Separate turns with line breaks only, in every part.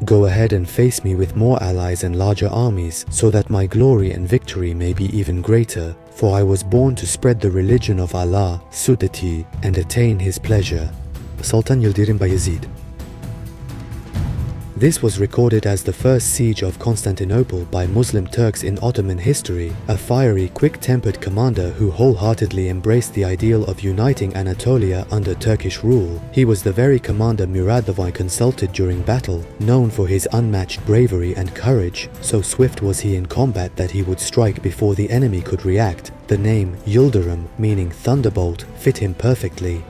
Go ahead and face me with more allies and larger armies, so that my glory and victory may be even greater. For I was born to spread the religion of Allah, Suddeti, and attain His pleasure. Sultan Yildirim Bayezid. This was recorded as the first siege of Constantinople by Muslim Turks in Ottoman history, a fiery, quick-tempered commander who wholeheartedly embraced the ideal of uniting Anatolia under Turkish rule. He was the very commander Murad I consulted during battle, known for his unmatched bravery and courage. So swift was he in combat that he would strike before the enemy could react. The name Yildirim, meaning Thunderbolt, fit him perfectly.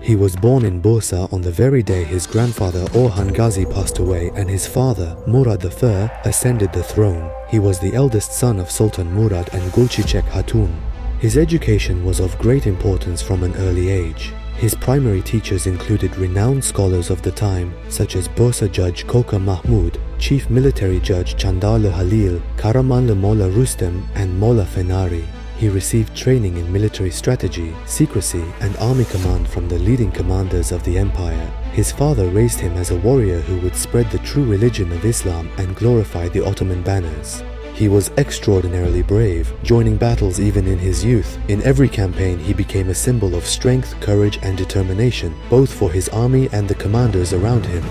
He was born in Bursa on the very day his grandfather Orhan Gazi passed away and his father, Murad I, ascended the throne. He was the eldest son of Sultan Murad and Gulçiçek Hatun. His education was of great importance from an early age. His primary teachers included renowned scholars of the time, such as Bursa Judge Koka Mahmud, Chief Military Judge Chandarlı Halil, Karamanlı Molla Rustem, and Molla Fenari. He received training in military strategy, secrecy, and army command from the leading commanders of the empire. His father raised him as a warrior who would spread the true religion of Islam and glorify the Ottoman banners. He was extraordinarily brave, joining battles even in his youth. In every campaign, he became a symbol of strength, courage, and determination, both for his army and the commanders around him.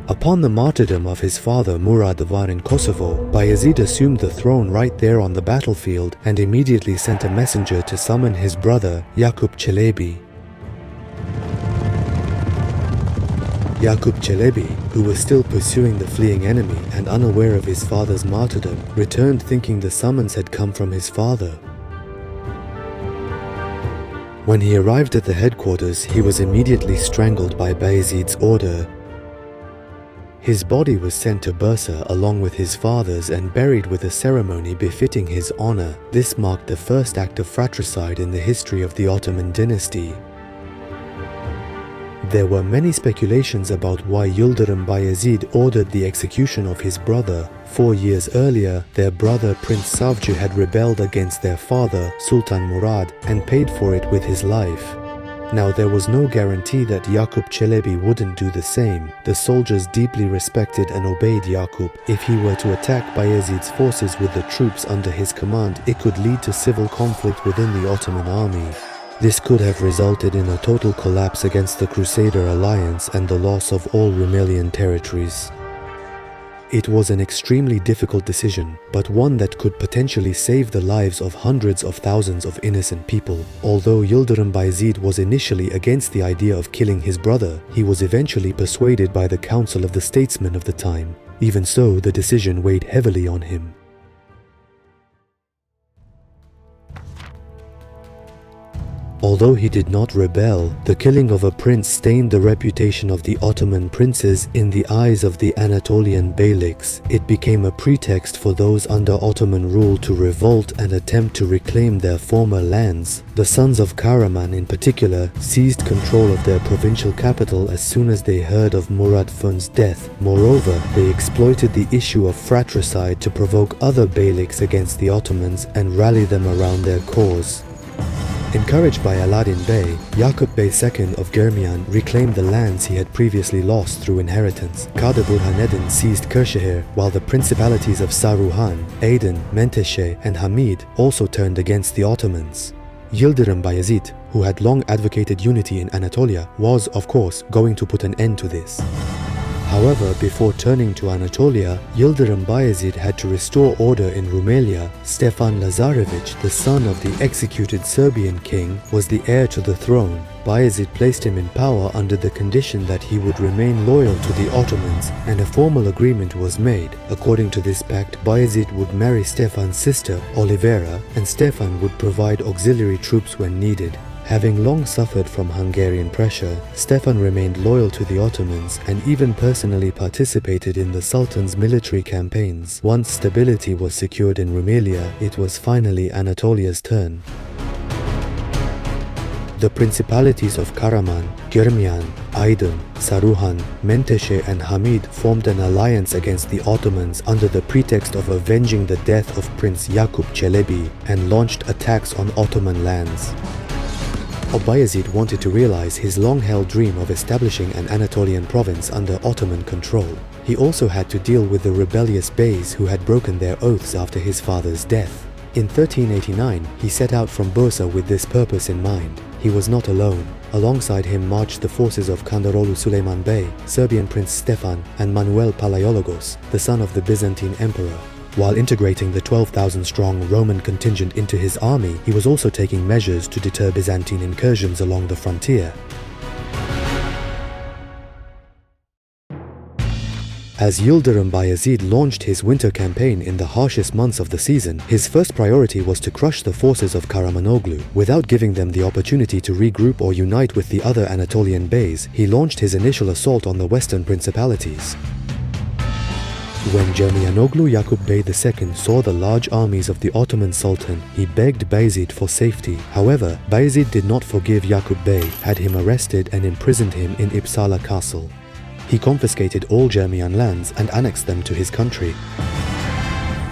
Upon the martyrdom of his father Murad I in Kosovo, Bayezid assumed the throne right there on the battlefield and immediately sent a messenger to summon his brother Yakup Çelebi. Yakup Çelebi, who was still pursuing the fleeing enemy and unaware of his father's martyrdom, returned thinking the summons had come from his father. When he arrived at the headquarters, he was immediately strangled by Bayezid's order. His body was sent to Bursa along with his father's and buried with a ceremony befitting his honor. This marked the first act of fratricide in the history of the Ottoman dynasty. There were many speculations about why Yildirim Bayezid ordered the execution of his brother. 4 years earlier, their brother Prince Savcı had rebelled against their father, Sultan Murad, and paid for it with his life. Now there was no guarantee that Yakup Çelebi wouldn't do the same. The soldiers deeply respected and obeyed Yakup. If he were to attack Bayezid's forces with the troops under his command, it could lead to civil conflict within the Ottoman army. This could have resulted in a total collapse against the Crusader alliance and the loss of all Rumelian territories. It was an extremely difficult decision, but one that could potentially save the lives of hundreds of thousands of innocent people. Although Yildirim Bayezid was initially against the idea of killing his brother, he was eventually persuaded by the council of the statesmen of the time. Even so, the decision weighed heavily on him. Although he did not rebel, the killing of a prince stained the reputation of the Ottoman princes in the eyes of the Anatolian beyliks. It became a pretext for those under Ottoman rule to revolt and attempt to reclaim their former lands. The sons of Karaman in particular seized control of their provincial capital as soon as they heard of Murad I's death. Moreover, they exploited the issue of fratricide to provoke other beyliks against the Ottomans and rally them around their cause. Encouraged by Alauddin Bey, Yakup Bey II of Germian reclaimed the lands he had previously lost through inheritance. Kadı Burhaneddin seized Kırşehir, while the principalities of Saruhan, Aydın, Menteşe, and Hamid also turned against the Ottomans. Yildirim Bayezid, who had long advocated unity in Anatolia, was, of course, going to put an end to this. However, before turning to Anatolia, Yildirim Bayezid had to restore order in Rumelia. Stefan Lazarevich, the son of the executed Serbian king, was the heir to the throne. Bayezid placed him in power under the condition that he would remain loyal to the Ottomans, and a formal agreement was made. According to this pact, Bayezid would marry Stefan's sister, Olivera, and Stefan would provide auxiliary troops when needed. Having long suffered from Hungarian pressure, Stefan remained loyal to the Ottomans and even personally participated in the Sultan's military campaigns. Once stability was secured in Rumelia, it was finally Anatolia's turn. The principalities of Karaman, Germian, Aydın, Saruhan, Menteşe and Hamid formed an alliance against the Ottomans under the pretext of avenging the death of Prince Yakup Çelebi and launched attacks on Ottoman lands. Bayezid wanted to realize his long-held dream of establishing an Anatolian province under Ottoman control. He also had to deal with the rebellious Beys who had broken their oaths after his father's death. In 1389, he set out from Bursa with this purpose in mind. He was not alone. Alongside him marched the forces of Kandarolu Süleyman Bey, Serbian Prince Stefan, and Manuel Palaiologos, the son of the Byzantine emperor. While integrating the 12,000-strong Roman contingent into his army, he was also taking measures to deter Byzantine incursions along the frontier. As Yıldırım Bayezid launched his winter campaign in the harshest months of the season, his first priority was to crush the forces of Karamanoglu. Without giving them the opportunity to regroup or unite with the other Anatolian beys, he launched his initial assault on the western principalities. When Germianoglu Yakup Bey II saw the large armies of the Ottoman Sultan, he begged Bayezid for safety. However, Bayezid did not forgive Yakup Bey, had him arrested and imprisoned him in Ipsala Castle. He confiscated all Germian lands and annexed them to his country.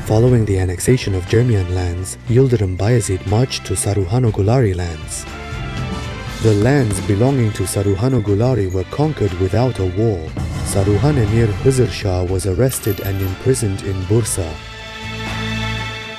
Following the annexation of Germian lands, Yıldırım Bayezid marched to Saruhanogulari lands. The lands belonging to Saruhanogulari were conquered without a war. Saruhan Emir Hızır Shah was arrested and imprisoned in Bursa.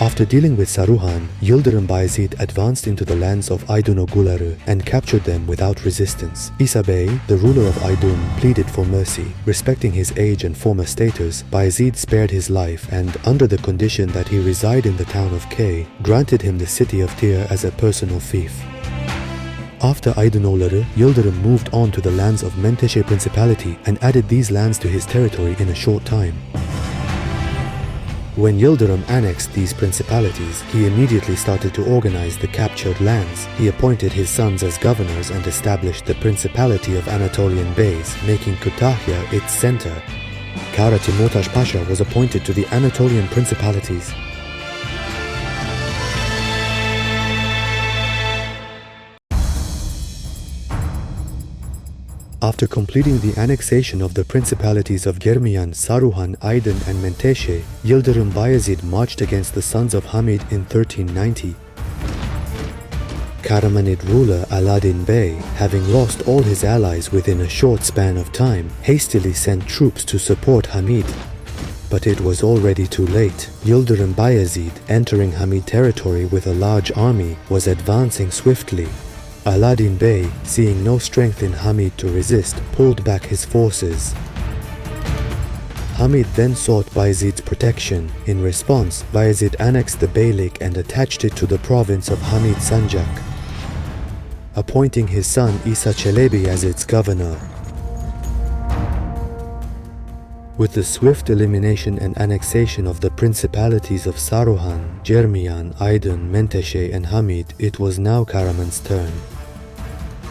After dealing with Saruhan, Yıldırım Bayezid advanced into the lands of Aydınogulları and captured them without resistance. İsa Bey, the ruler of Aydın, pleaded for mercy. Respecting his age and former status, Bayezid spared his life and, under the condition that he reside in the town of K, granted him the city of Tyre as a personal fief. After Aydınogulları, Yıldırım moved on to the lands of Menteşe Principality and added these lands to his territory in a short time. When Yıldırım annexed these principalities, he immediately started to organize the captured lands. He appointed his sons as governors and established the Principality of Anatolian Beys, making Kütahya its center. Kara Timurtaş Pasha was appointed to the Anatolian principalities. After completing the annexation of the principalities of Germian, Saruhan, Aydın and Menteşe, Yıldırım Bayezid marched against the sons of Hamid in 1390. Karamanid ruler Alaaddin Bey, having lost all his allies within a short span of time, hastily sent troops to support Hamid. But it was already too late. Yıldırım Bayezid, entering Hamid territory with a large army, was advancing swiftly. Alaaddin Bey, seeing no strength in Hamid to resist, pulled back his forces. Hamid then sought Bayezid's protection. In response, Bayezid annexed the beylik and attached it to the province of Hamid Sancak, appointing his son İsa Çelebi as its governor. With the swift elimination and annexation of the principalities of Saruhan, Germian, Aydın, Menteşe and Hamid, it was now Karaman's turn.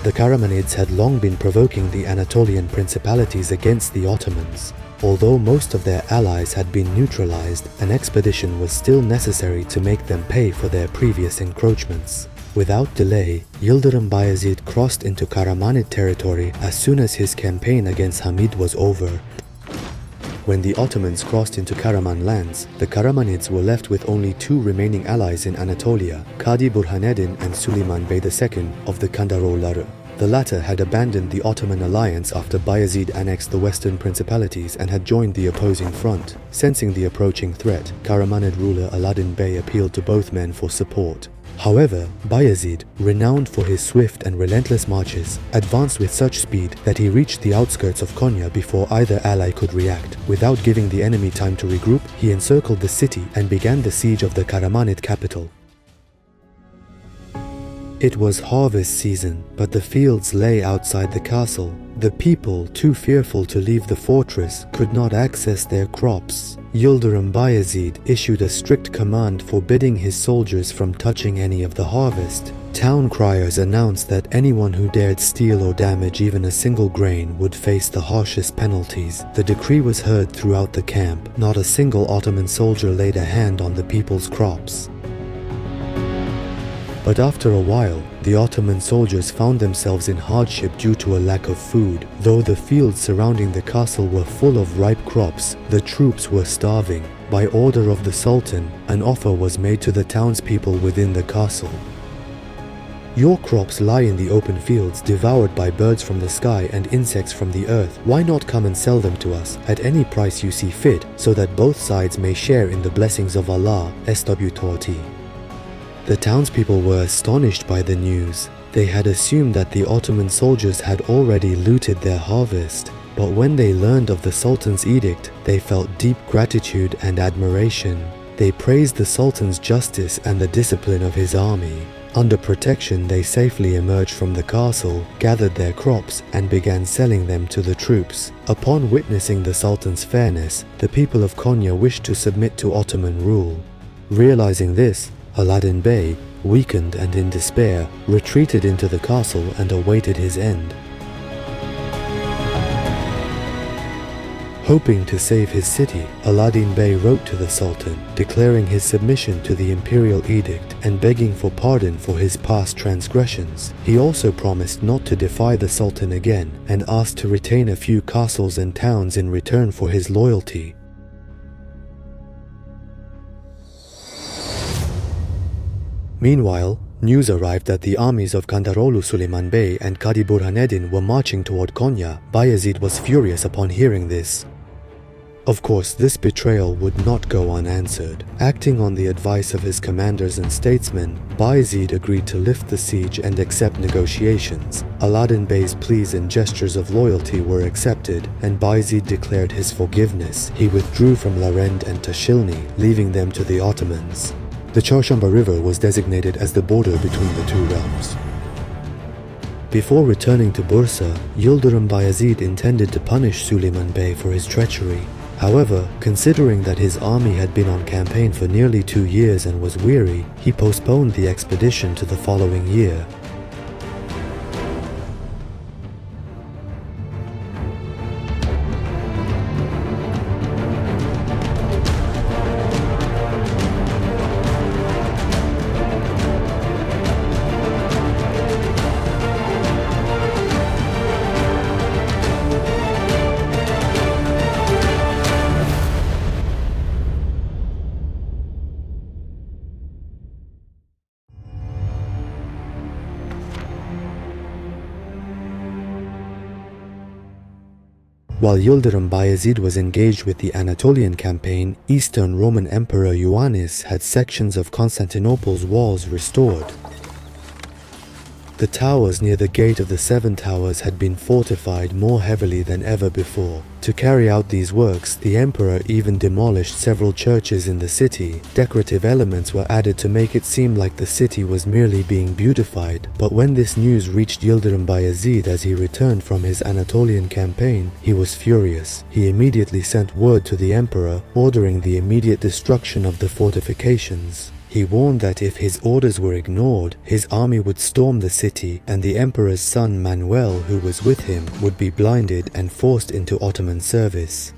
The Karamanids had long been provoking the Anatolian principalities against the Ottomans. Although most of their allies had been neutralized, an expedition was still necessary to make them pay for their previous encroachments. Without delay, Yıldırım Bayezid crossed into Karamanid territory as soon as his campaign against Hamid was over. When the Ottomans crossed into Karaman lands, the Karamanids were left with only two remaining allies in Anatolia, Kadi Burhaneddin and Süleyman Bey II of the Kandaroğulları. The latter had abandoned the Ottoman alliance after Bayezid annexed the western principalities and had joined the opposing front. Sensing the approaching threat, Karamanid ruler Alaaddin Bey appealed to both men for support. However, Bayezid, renowned for his swift and relentless marches, advanced with such speed that he reached the outskirts of Konya before either ally could react. Without giving the enemy time to regroup, he encircled the city and began the siege of the Karamanid capital. It was harvest season, but the fields lay outside the castle. The people, too fearful to leave the fortress, could not access their crops. Yıldırım Bayezid issued a strict command forbidding his soldiers from touching any of the harvest. Town criers announced that anyone who dared steal or damage even a single grain would face the harshest penalties. The decree was heard throughout the camp. Not a single Ottoman soldier laid a hand on the people's crops. But after a while, the Ottoman soldiers found themselves in hardship due to a lack of food. Though the fields surrounding the castle were full of ripe crops, the troops were starving. By order of the Sultan, an offer was made to the townspeople within the castle. Your crops lie in the open fields, devoured by birds from the sky and insects from the earth. Why not come and sell them to us at any price you see fit, so that both sides may share in the blessings of Allah, SWT. The townspeople were astonished by the news. They had assumed that the Ottoman soldiers had already looted their harvest. But when they learned of the Sultan's edict, they felt deep gratitude and admiration. They praised the Sultan's justice and the discipline of his army. Under protection, they safely emerged from the castle, gathered their crops, and began selling them to the troops. Upon witnessing the Sultan's fairness, the people of Konya wished to submit to Ottoman rule. Realizing this, Aladdin Bey, weakened and in despair, retreated into the castle and awaited his end. Hoping to save his city, Aladdin Bey wrote to the Sultan, declaring his submission to the imperial edict and begging for pardon for his past transgressions. He also promised not to defy the Sultan again and asked to retain a few castles and towns in return for his loyalty. Meanwhile, news arrived that the armies of Kandarolu Suleiman Bey and Kadi Burhaneddin were marching toward Konya. Bayezid was furious upon hearing this. Of course, this betrayal would not go unanswered. Acting on the advice of his commanders and statesmen, Bayezid agreed to lift the siege and accept negotiations. Aladdin Bey's pleas and gestures of loyalty were accepted, and Bayezid declared his forgiveness. He withdrew from Larend and Tashilni, leaving them to the Ottomans. The Çarşamba River was designated as the border between the two realms. Before returning to Bursa, Yıldırım Bayezid intended to punish Süleyman Bey for his treachery. However, considering that his army had been on campaign for nearly 2 years and was weary, he postponed the expedition to the following year. While Yıldırım Bayezid was engaged with the Anatolian campaign, Eastern Roman Emperor Ioannis had sections of Constantinople's walls restored. The towers near the Gate of the Seven Towers had been fortified more heavily than ever before. To carry out these works, the emperor even demolished several churches in the city. Decorative elements were added to make it seem like the city was merely being beautified. But when this news reached Yıldırım Bayezid as he returned from his Anatolian campaign, he was furious. He immediately sent word to the emperor, ordering the immediate destruction of the fortifications. He warned that if his orders were ignored, his army would storm the city and the emperor's son Manuel, who was with him, would be blinded and forced into Ottoman service.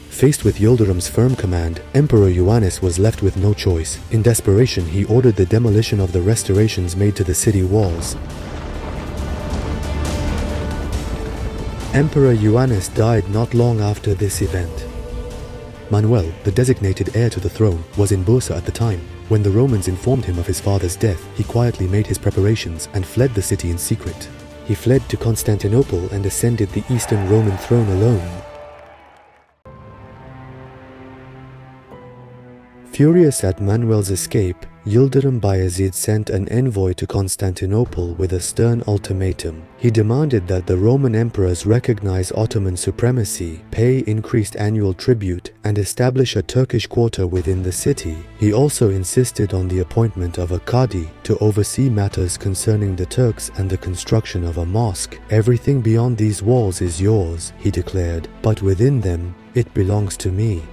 Faced with Yıldırım's firm command, Emperor Ioannis was left with no choice. In desperation, he ordered the demolition of the restorations made to the city walls. Emperor Ioannis died not long after this event. Manuel, the designated heir to the throne, was in Bursa at the time. When the Romans informed him of his father's death, he quietly made his preparations and fled the city in secret. He fled to Constantinople and ascended the Eastern Roman throne alone. Furious at Manuel's escape, Yıldırım Bayezid sent an envoy to Constantinople with a stern ultimatum. He demanded that the Roman emperors recognize Ottoman supremacy, pay increased annual tribute, and establish a Turkish quarter within the city. He also insisted on the appointment of a Qadi to oversee matters concerning the Turks and the construction of a mosque. Everything beyond these walls is yours, he declared, but within them, it belongs to me.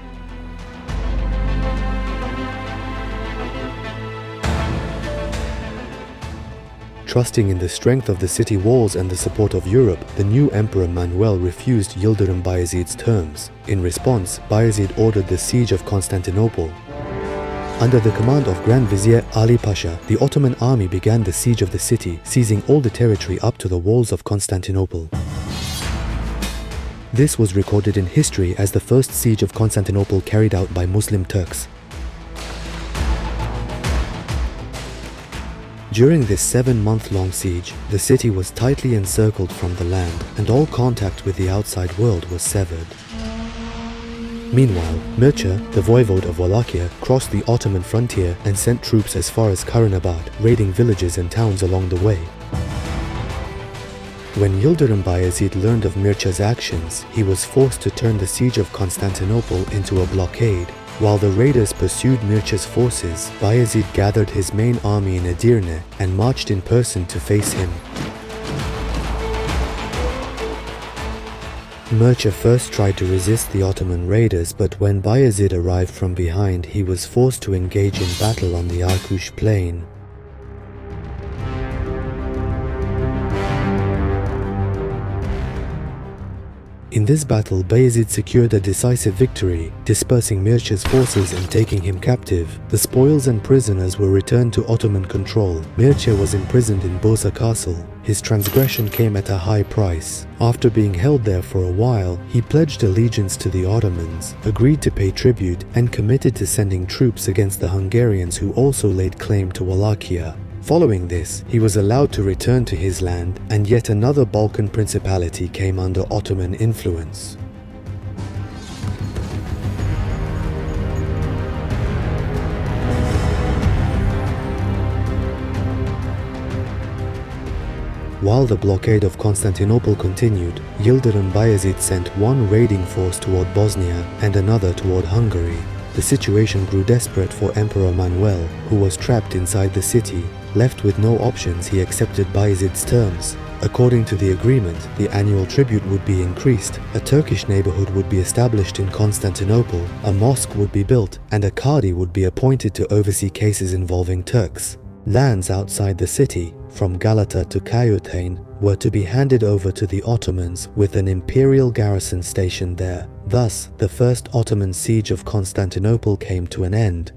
Trusting in the strength of the city walls and the support of Europe, the new Emperor Manuel refused Yıldırım Bayezid's terms. In response, Bayezid ordered the siege of Constantinople. Under the command of Grand Vizier Ali Pasha, the Ottoman army began the siege of the city, seizing all the territory up to the walls of Constantinople. This was recorded in history as the first siege of Constantinople carried out by Muslim Turks. During this 7-month-long siege, the city was tightly encircled from the land, and all contact with the outside world was severed. Meanwhile, Mircea, the voivode of Wallachia, crossed the Ottoman frontier and sent troops as far as Karanabad, raiding villages and towns along the way. When Yildirim Bayezid learned of Mircea's actions, he was forced to turn the siege of Constantinople into a blockade. While the raiders pursued Mircea's forces, Bayezid gathered his main army in Edirne and marched in person to face him. Mircea first tried to resist the Ottoman raiders, but when Bayezid arrived from behind, he was forced to engage in battle on the Arkush plain. In this battle, Bayezid secured a decisive victory, dispersing Mircea's forces and taking him captive. The spoils and prisoners were returned to Ottoman control. Mircea was imprisoned in Bursa Castle. His transgression came at a high price. After being held there for a while, he pledged allegiance to the Ottomans, agreed to pay tribute, and committed to sending troops against the Hungarians who also laid claim to Wallachia. Following this, he was allowed to return to his land, and yet another Balkan principality came under Ottoman influence. While the blockade of Constantinople continued, Yildirim Bayezid sent one raiding force toward Bosnia and another toward Hungary. The situation grew desperate for Emperor Manuel, who was trapped inside the city. Left with no options, he accepted Bayezid's terms. According to the agreement, the annual tribute would be increased, a Turkish neighborhood would be established in Constantinople, a mosque would be built, and a Qadi would be appointed to oversee cases involving Turks. Lands outside the city, from Galata to Kayutayn, were to be handed over to the Ottomans, with an imperial garrison stationed there. Thus, the first Ottoman siege of Constantinople came to an end.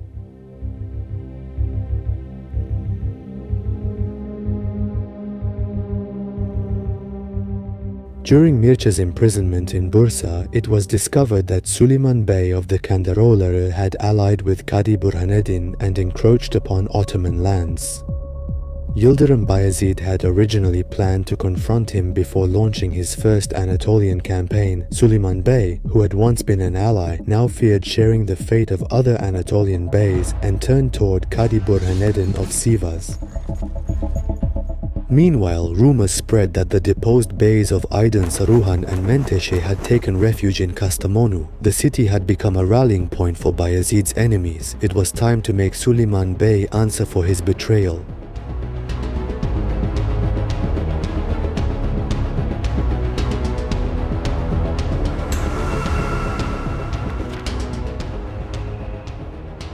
During Mircea's imprisonment in Bursa, it was discovered that Süleyman Bey of the Kandaroğulları had allied with Qadi Burhaneddin and encroached upon Ottoman lands. Yildirim Bayezid had originally planned to confront him before launching his first Anatolian campaign. Süleyman Bey, who had once been an ally, now feared sharing the fate of other Anatolian beys and turned toward Qadi Burhaneddin of Sivas. Meanwhile, rumors spread that the deposed beys of Aydın Saruhan and Menteşe had taken refuge in Castamonu. The city had become a rallying point for Bayezid's enemies. It was time to make Süleyman Bey answer for his betrayal.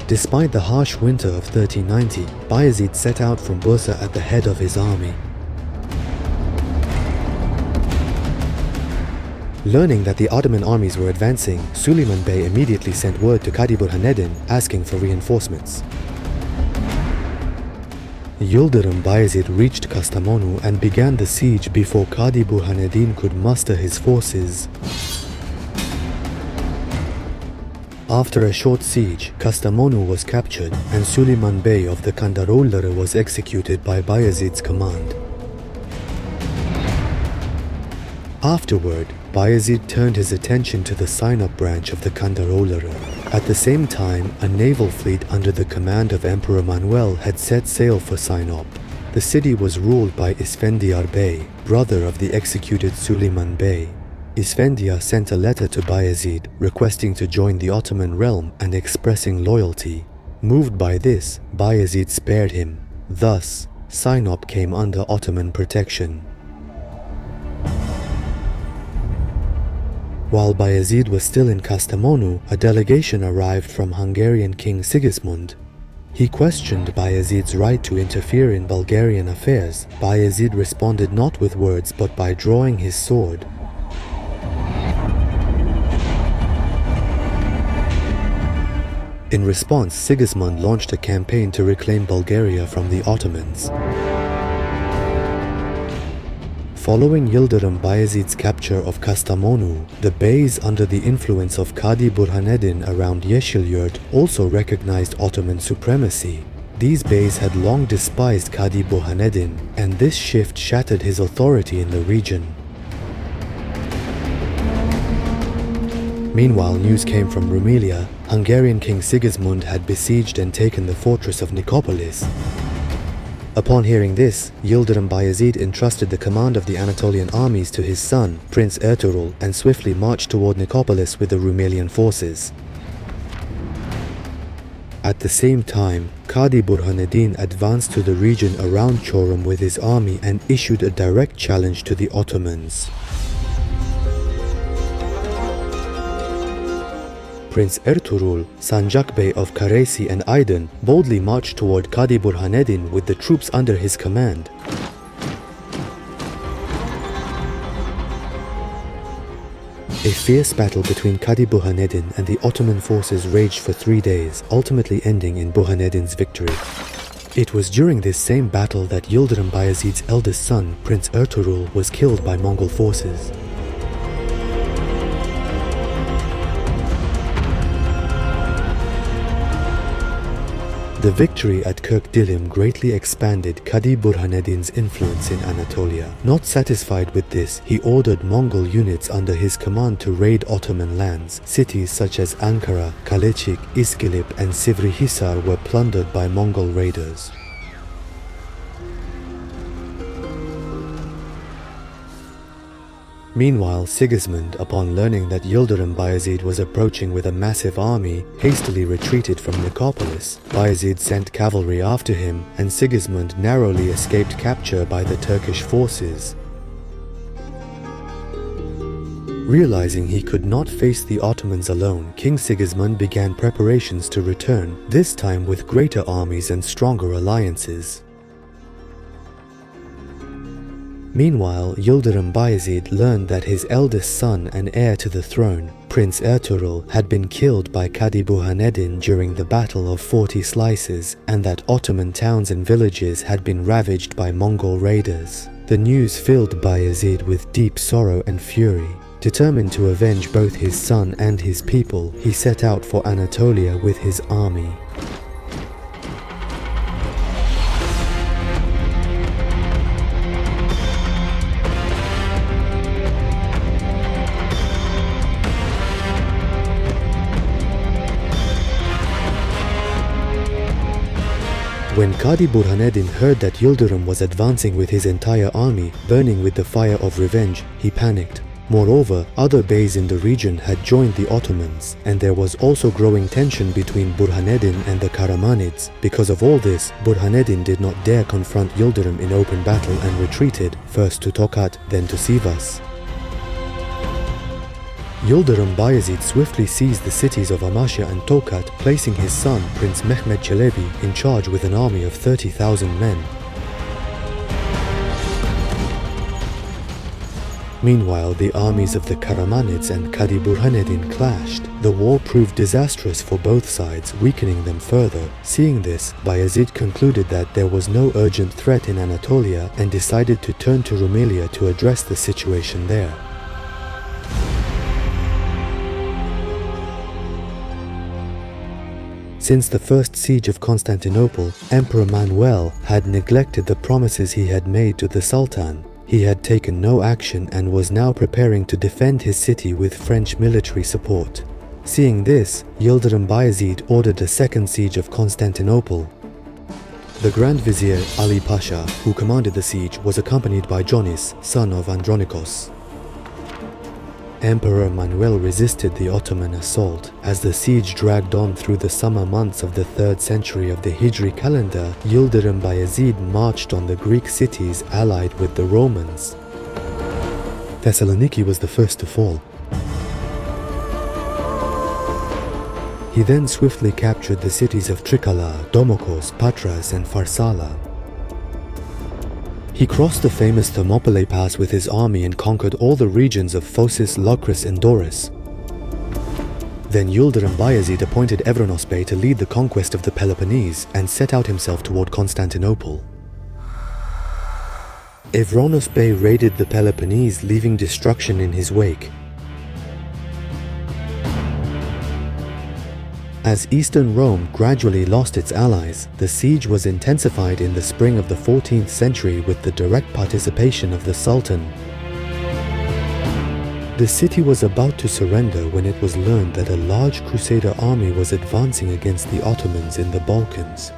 Despite the harsh winter of 1390, Bayezid set out from Bursa at the head of his army. Learning that the Ottoman armies were advancing, Süleyman Bey immediately sent word to Qadi Burhaneddin asking for reinforcements. Yildirim Bayezid reached Castamonu and began the siege before Qadi Burhaneddin could muster his forces. After a short siege, Castamonu was captured and Süleyman Bey of the Kandaroğulları was executed by Bayezid's command. Afterward, Bayezid turned his attention to the Sinop branch of the Kandaroğulları. At the same time, a naval fleet under the command of Emperor Manuel had set sail for Sinop. The city was ruled by Isfendiyar Bey, brother of the executed Süleyman Bey. Isfendiyar sent a letter to Bayezid requesting to join the Ottoman realm and expressing loyalty. Moved by this, Bayezid spared him. Thus, Sinop came under Ottoman protection. While Bayezid was still in Castamonu, a delegation arrived from Hungarian King Sigismund. He questioned Bayezid's right to interfere in Bulgarian affairs. Bayezid responded not with words but by drawing his sword. In response, Sigismund launched a campaign to reclaim Bulgaria from the Ottomans. Following Yildirim Bayezid's capture of Castamonu, the Beys under the influence of Kadi Burhaneddin around Yeşilyurt also recognized Ottoman supremacy. These Beys had long despised Kadi Burhaneddin, and this shift shattered his authority in the region. Meanwhile, news came from Rumelia. Hungarian King Sigismund had besieged and taken the fortress of Nicopolis. Upon hearing this, Yildirim Bayezid entrusted the command of the Anatolian armies to his son, Prince Ertuğrul, and swiftly marched toward Nicopolis with the Rumelian forces. At the same time, Kadi Burhaneddin advanced to the region around Çorum with his army and issued a direct challenge to the Ottomans. Prince Ertuğrul, Sancak Bey of Karesi and Aydın, boldly marched toward Kadi Burhaneddin with the troops under his command. A fierce battle between Kadi Burhaneddin and the Ottoman forces raged for 3 days, ultimately ending in Burhaneddin's victory. It was during this same battle that Yildirim Bayezid's eldest son, Prince Ertuğrul, was killed by Mongol forces. The victory at Kirk greatly expanded Kadi Burhaneddin's influence in Anatolia. Not satisfied with this, he ordered Mongol units under his command to raid Ottoman lands. Cities such as Ankara, Kalecik, Iskilip and Sivrihisar were plundered by Mongol raiders. Meanwhile, Sigismund, upon learning that Yildirim Bayezid was approaching with a massive army, hastily retreated from Nicopolis. Bayezid sent cavalry after him, and Sigismund narrowly escaped capture by the Turkish forces. Realizing he could not face the Ottomans alone, King Sigismund began preparations to return, this time with greater armies and stronger alliances. Meanwhile, Yildirim Bayezid learned that his eldest son and heir to the throne, Prince Ertuğrul, had been killed by Kadi Burhaneddin during the Battle of 40 Slices, and that Ottoman towns and villages had been ravaged by Mongol raiders. The news filled Bayezid with deep sorrow and fury. Determined to avenge both his son and his people, he set out for Anatolia with his army. When Kadi Burhaneddin heard that Yildirim was advancing with his entire army, burning with the fire of revenge, he panicked. Moreover, other beys in the region had joined the Ottomans, and there was also growing tension between Burhaneddin and the Karamanids. Because of all this, Burhaneddin did not dare confront Yildirim in open battle and retreated, first to Tokat, then to Sivas. Yildirim Bayezid swiftly seized the cities of Amasya and Tokat, placing his son, Prince Mehmed Çelebi, in charge with an army of 30,000 men. Meanwhile, the armies of the Karamanids and Kadi Burhaneddin clashed. The war proved disastrous for both sides, weakening them further. Seeing this, Bayezid concluded that there was no urgent threat in Anatolia and decided to turn to Rumelia to address the situation there. Since the first siege of Constantinople, Emperor Manuel had neglected the promises he had made to the Sultan. He had taken no action and was now preparing to defend his city with French military support. Seeing this, Yildirim Bayezid ordered a second siege of Constantinople. The Grand Vizier Ali Pasha, who commanded the siege, was accompanied by Jonis, son of Andronikos. Emperor Manuel resisted the Ottoman assault. As the siege dragged on through the summer months of the 3rd century of the Hijri calendar, Yildirim Bayezid marched on the Greek cities allied with the Romans. Thessaloniki was the first to fall. He then swiftly captured the cities of Trikala, Domokos, Patras and Farsala. He crossed the famous Thermopylae Pass with his army and conquered all the regions of Phocis, Locris and Doris. Then Sultan Bayezid appointed Evrenos Bey to lead the conquest of the Peloponnese and set out himself toward Constantinople. Evrenos Bey raided the Peloponnese, leaving destruction in his wake. As Eastern Rome gradually lost its allies, the siege was intensified in the spring of the 14th century with the direct participation of the Sultan. The city was about to surrender when it was learned that a large Crusader army was advancing against the Ottomans in the Balkans.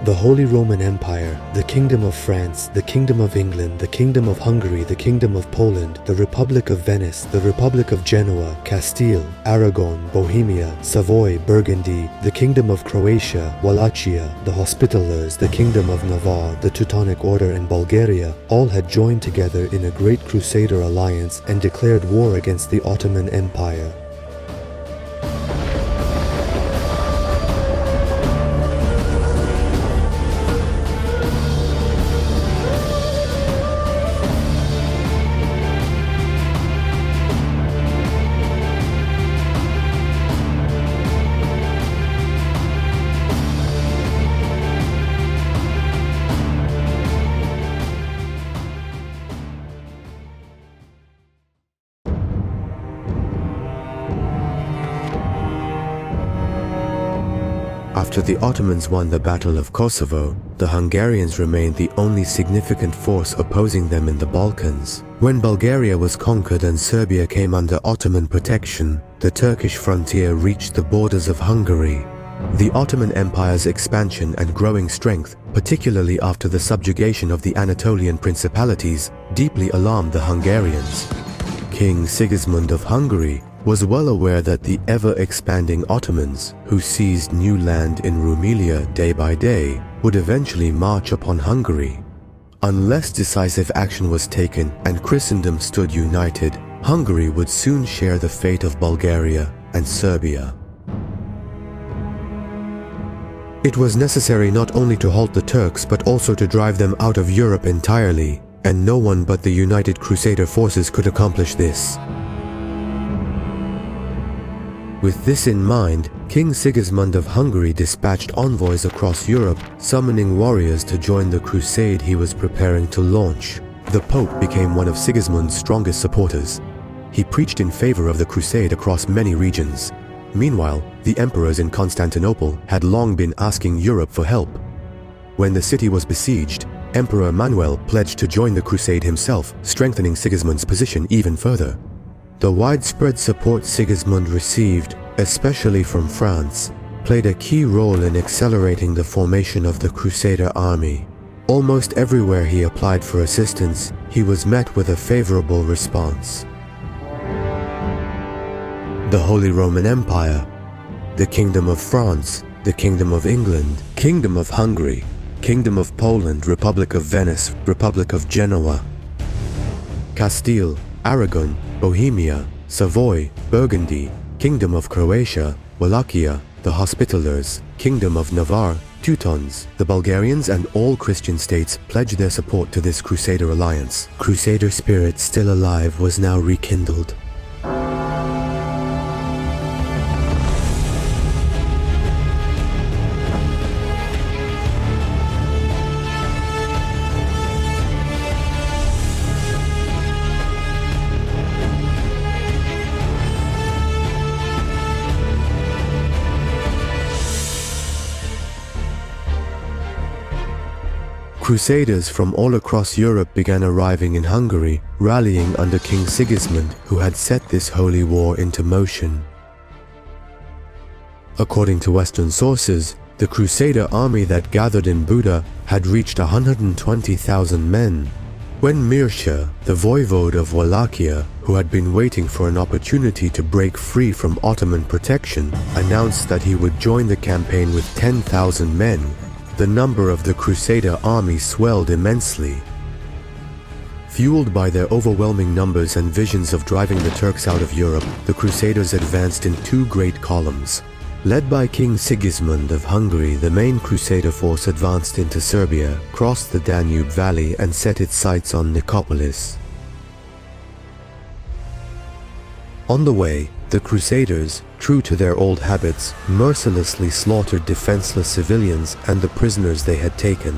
The Holy Roman Empire, the Kingdom of France, the Kingdom of England, the Kingdom of Hungary, the Kingdom of Poland, the Republic of Venice, the Republic of Genoa, Castile, Aragon, Bohemia, Savoy, Burgundy, the Kingdom of Croatia, Wallachia, the Hospitallers, the Kingdom of Navarre, the Teutonic Order and Bulgaria, all had joined together in a great Crusader alliance and declared war against the Ottoman Empire. After the Ottomans won the Battle of Kosovo, the Hungarians remained the only significant force opposing them in the Balkans. When Bulgaria was conquered and Serbia came under Ottoman protection, the Turkish frontier reached the borders of Hungary. The Ottoman Empire's expansion and growing strength, particularly after the subjugation of the Anatolian principalities, deeply alarmed the Hungarians. King Sigismund of Hungary was well aware that the ever-expanding Ottomans, who seized new land in Rumelia day by day, would eventually march upon Hungary. Unless decisive action was taken and Christendom stood united, Hungary would soon share the fate of Bulgaria and Serbia. It was necessary not only to halt the Turks but also to drive them out of Europe entirely, and no one but the united Crusader forces could accomplish this. With this in mind, King Sigismund of Hungary dispatched envoys across Europe, summoning warriors to join the crusade he was preparing to launch. The Pope became one of Sigismund's strongest supporters. He preached in favor of the crusade across many regions. Meanwhile, the emperors in Constantinople had long been asking Europe for help. When the city was besieged, Emperor Manuel pledged to join the crusade himself, strengthening Sigismund's position even further. The widespread support Sigismund received, especially from France, played a key role in accelerating the formation of the Crusader army. Almost everywhere he applied for assistance, he was met with a favorable response. The Holy Roman Empire, the Kingdom of France, the Kingdom of England, Kingdom of Hungary, Kingdom of Poland, Republic of Venice, Republic of Genoa, Castile, Aragon, Bohemia, Savoy, Burgundy, Kingdom of Croatia, Wallachia, the Hospitallers, Kingdom of Navarre, Teutons, the Bulgarians and all Christian states pledged their support to this Crusader alliance. Crusader spirit still alive was now rekindled. Crusaders from all across Europe began arriving in Hungary, rallying under King Sigismund, who had set this holy war into motion. According to Western sources, the Crusader army that gathered in Buda had reached 120,000 men. When Mircea, the voivode of Wallachia, who had been waiting for an opportunity to break free from Ottoman protection, announced that he would join the campaign with 10,000 men, the number of the Crusader army swelled immensely. Fueled by their overwhelming numbers and visions of driving the Turks out of Europe, the Crusaders advanced in two great columns. Led by King Sigismund of Hungary, the main Crusader force advanced into Serbia, crossed the Danube Valley and set its sights on Nicopolis. On the way, the Crusaders, true to their old habits, mercilessly slaughtered defenseless civilians and the prisoners they had taken.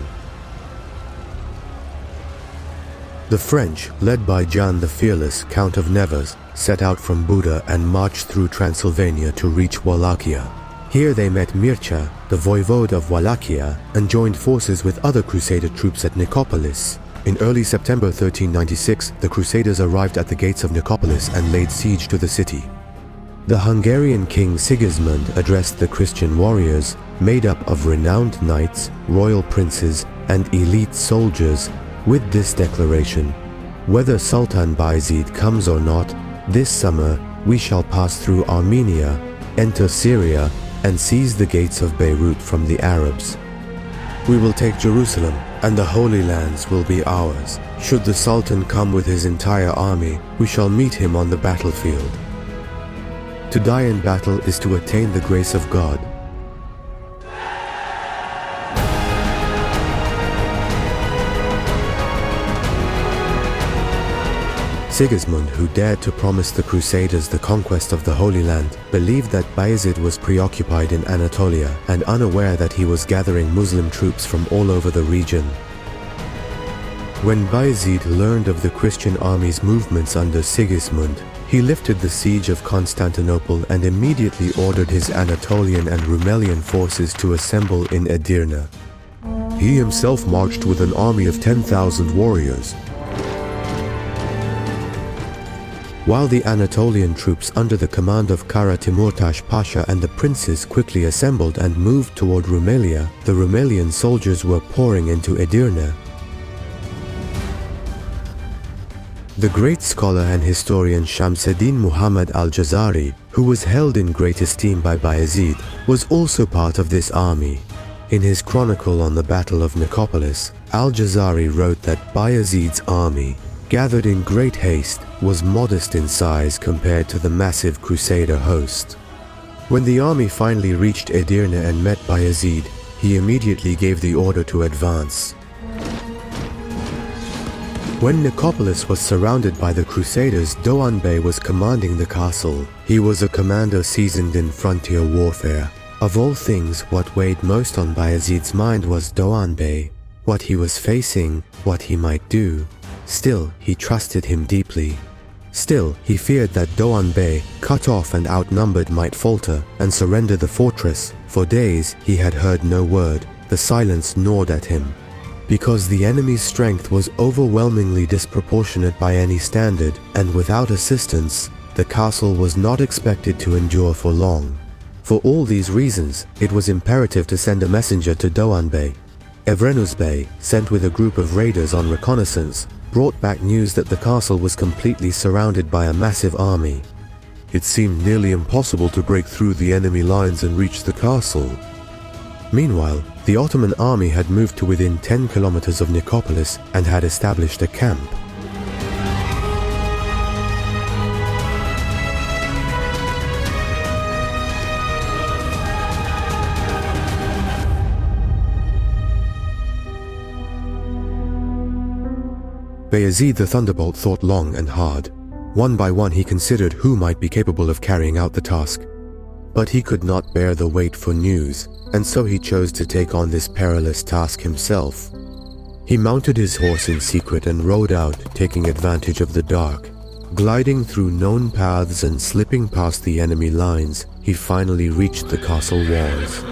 The French, led by John the Fearless, Count of Nevers, set out from Buda and marched through Transylvania to reach Wallachia. Here they met Mircea, the voivode of Wallachia, and joined forces with other Crusader troops at Nicopolis. In early September 1396, the Crusaders arrived at the gates of Nicopolis and laid siege to the city. The Hungarian king Sigismund addressed the Christian warriors, made up of renowned knights, royal princes, and elite soldiers, with this declaration: "Whether Sultan Bayezid comes or not, this summer we shall pass through Armenia, enter Syria, and seize the gates of Beirut from the Arabs. We will take Jerusalem, and the Holy Lands will be ours. Should the Sultan come with his entire army, we shall meet him on the battlefield. To die in battle is to attain the grace of God." Sigismund, who dared to promise the Crusaders the conquest of the Holy Land, believed that Bayezid was preoccupied in Anatolia and unaware that he was gathering Muslim troops from all over the region. When Bayezid learned of the Christian army's movements under Sigismund, he lifted the siege of Constantinople and immediately ordered his Anatolian and Rumelian forces to assemble in Edirne. He himself marched with an army of 10,000 warriors. While the Anatolian troops under the command of Kara Timurtash Pasha and the princes quickly assembled and moved toward Rumelia, the Rumelian soldiers were pouring into Edirne. The great scholar and historian Shamseddin Muhammad al-Jazari, who was held in great esteem by Bayezid, was also part of this army. In his chronicle on the Battle of Nicopolis, al-Jazari wrote that Bayezid's army, gathered in great haste, was modest in size compared to the massive Crusader host. When the army finally reached Edirne and met Bayezid, he immediately gave the order to advance. When Nicopolis was surrounded by the Crusaders, Doğan Bey was commanding the castle. He was a commander seasoned in frontier warfare. Of all things, what weighed most on Bayezid's mind was Doğan Bey, what he was facing, what he might do. Still, he trusted him deeply. Still, he feared that Doğan Bey, cut off and outnumbered, might falter and surrender the fortress. For days, he had heard no word. The silence gnawed at him. Because the enemy's strength was overwhelmingly disproportionate by any standard, and without assistance, the castle was not expected to endure for long. For all these reasons, it was imperative to send a messenger to Doğan Bey. Evrenuz Bey, sent with a group of raiders on reconnaissance, brought back news that the castle was completely surrounded by a massive army. It seemed nearly impossible to break through the enemy lines and reach the castle. Meanwhile, the Ottoman army had moved to within 10 kilometers of Nicopolis and had established a camp. Bayezid the Thunderbolt thought long and hard. One by one he considered who might be capable of carrying out the task. But he could not bear the wait for news, and so he chose to take on this perilous task himself. He mounted his horse in secret and rode out, taking advantage of the dark. Gliding through known paths and slipping past the enemy lines, he finally reached the castle walls.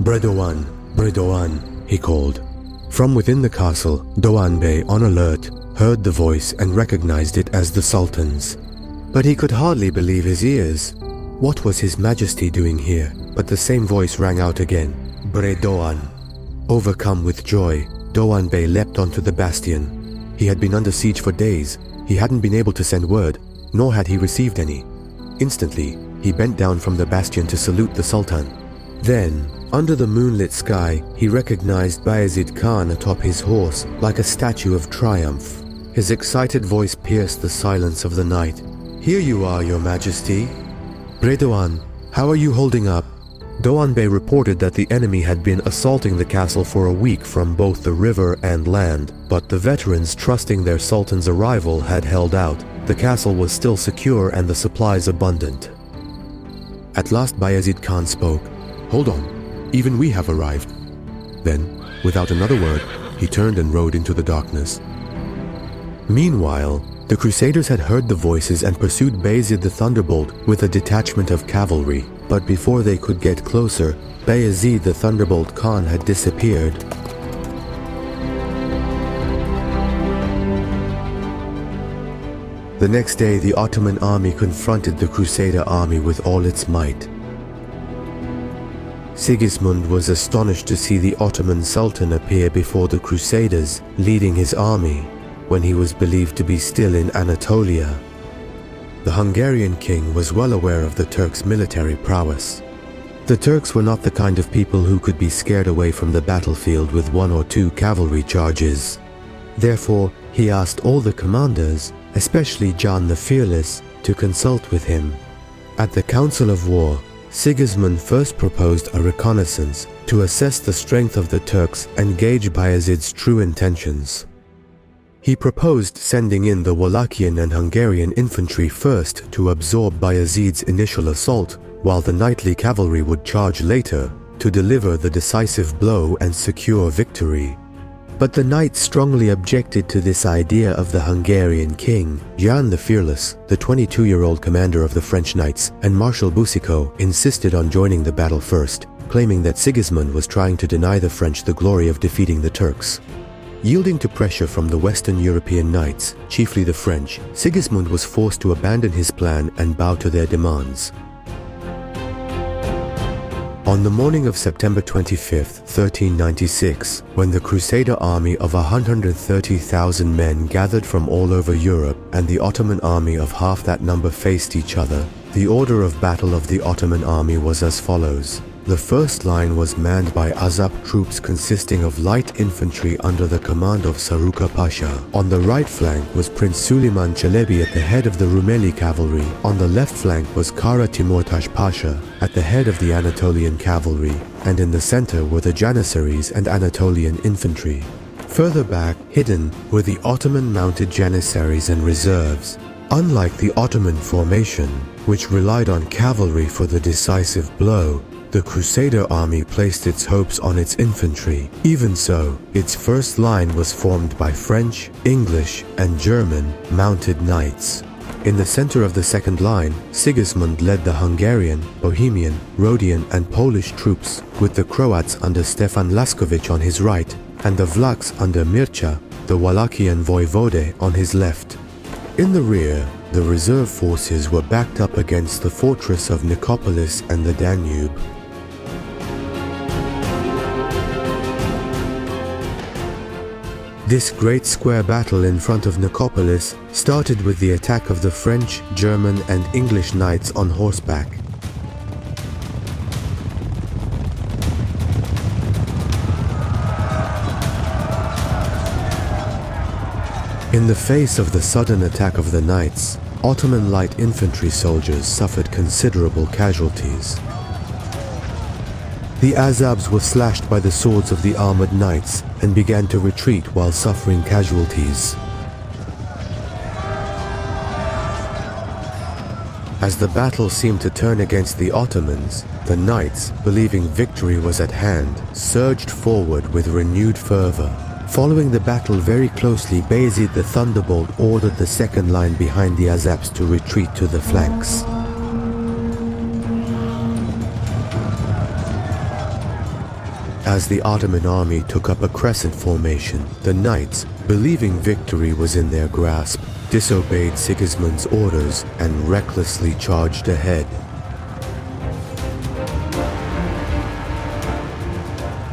"Bredowan, Bredowan," he called. From within the castle, Doğan Bey, on alert, heard the voice and recognized it as the Sultan's. But he could hardly believe his ears. What was His Majesty doing here? But the same voice rang out again, "Bredowan." Overcome with joy, Doğan Bey leapt onto the bastion. He had been under siege for days. He hadn't been able to send word, nor had he received any. Instantly, he bent down from the bastion to salute the Sultan. Then, under the moonlit sky, he recognized Bayezid Khan atop his horse, like a statue of triumph. His excited voice pierced the silence of the night. "Here you are, Your Majesty." "Bredowan, how are you holding up?" Doğan Bey reported that the enemy had been assaulting the castle for a week from both the river and land, but the veterans, trusting their sultan's arrival, had held out.
The castle was still secure and the supplies abundant. At last Bayezid Khan spoke. "Hold on, even we have arrived." Then, without another word, he turned and rode into the darkness. Meanwhile, the Crusaders had heard the voices and pursued Bayezid the Thunderbolt with a detachment of cavalry. But before they could get closer, Bayezid the Thunderbolt Khan had disappeared. The next day, the Ottoman army confronted the Crusader army with all its might. Sigismund was astonished to see the Ottoman Sultan appear before the Crusaders, leading his army, when he was believed to be still in Anatolia. The Hungarian king was well aware of the Turks' military prowess. The Turks were not the kind of people who could be scared away from the battlefield with 1 or 2 cavalry charges. Therefore, he asked all the commanders, especially John the Fearless, to consult with him. At the Council of War, Sigismund first proposed a reconnaissance to assess the strength of the Turks and gauge Bayezid's true intentions. He proposed sending in the Wallachian and Hungarian infantry first to absorb Bayezid's initial assault, while the knightly cavalry would charge later to deliver the decisive blow and secure victory. But the knights strongly objected to this idea of the Hungarian king. Jan the Fearless, the 22-year-old commander of the French knights, and Marshal Boucicaut insisted on joining the battle first, claiming that Sigismund was trying to deny the French the glory of defeating the Turks. Yielding to pressure from the Western European knights, chiefly the French, Sigismund was forced to abandon his plan and bow to their demands. On the morning of September 25, 1396, when the Crusader army of 130,000 men gathered from all over Europe and the Ottoman army of half that number faced each other, the order of battle of the Ottoman army was as follows. The first line was manned by Azap troops consisting of light infantry under the command of Saruka Pasha. On the right flank was Prince Suleiman Çelebi at the head of the Rumeli cavalry. On the left flank was Kara Timurtaş Pasha at the head of the Anatolian cavalry, and in the center were the Janissaries and Anatolian infantry. Further back, hidden, were the Ottoman mounted Janissaries and reserves. Unlike the Ottoman formation, which relied on cavalry for the decisive blow, the Crusader army placed its hopes on its infantry. Even so, its first line was formed by French, English, and German mounted knights. In the center of the second line, Sigismund led the Hungarian, Bohemian, Rhodian, and Polish troops, with the Croats under Stefan Laskovic on his right, and the Vlachs under Mircea, the Wallachian voivode, on his left. In the rear, the reserve forces were backed up against the fortress of Nicopolis and the Danube. This great square battle in front of Nicopolis started with the attack of the French, German, and English knights on horseback. In the face of the sudden attack of the knights, Ottoman light infantry soldiers suffered considerable casualties. The Azabs were slashed by the swords of the armored knights and began to retreat while suffering casualties. As the battle seemed to turn against the Ottomans, the knights, believing victory was at hand, surged forward with renewed fervor. Following the battle very closely, Bayezid the Thunderbolt ordered the second line behind the Azabs to retreat to the flanks. As the Ottoman army took up a crescent formation, the knights, believing victory was in their grasp, disobeyed Sigismund's orders and recklessly charged ahead.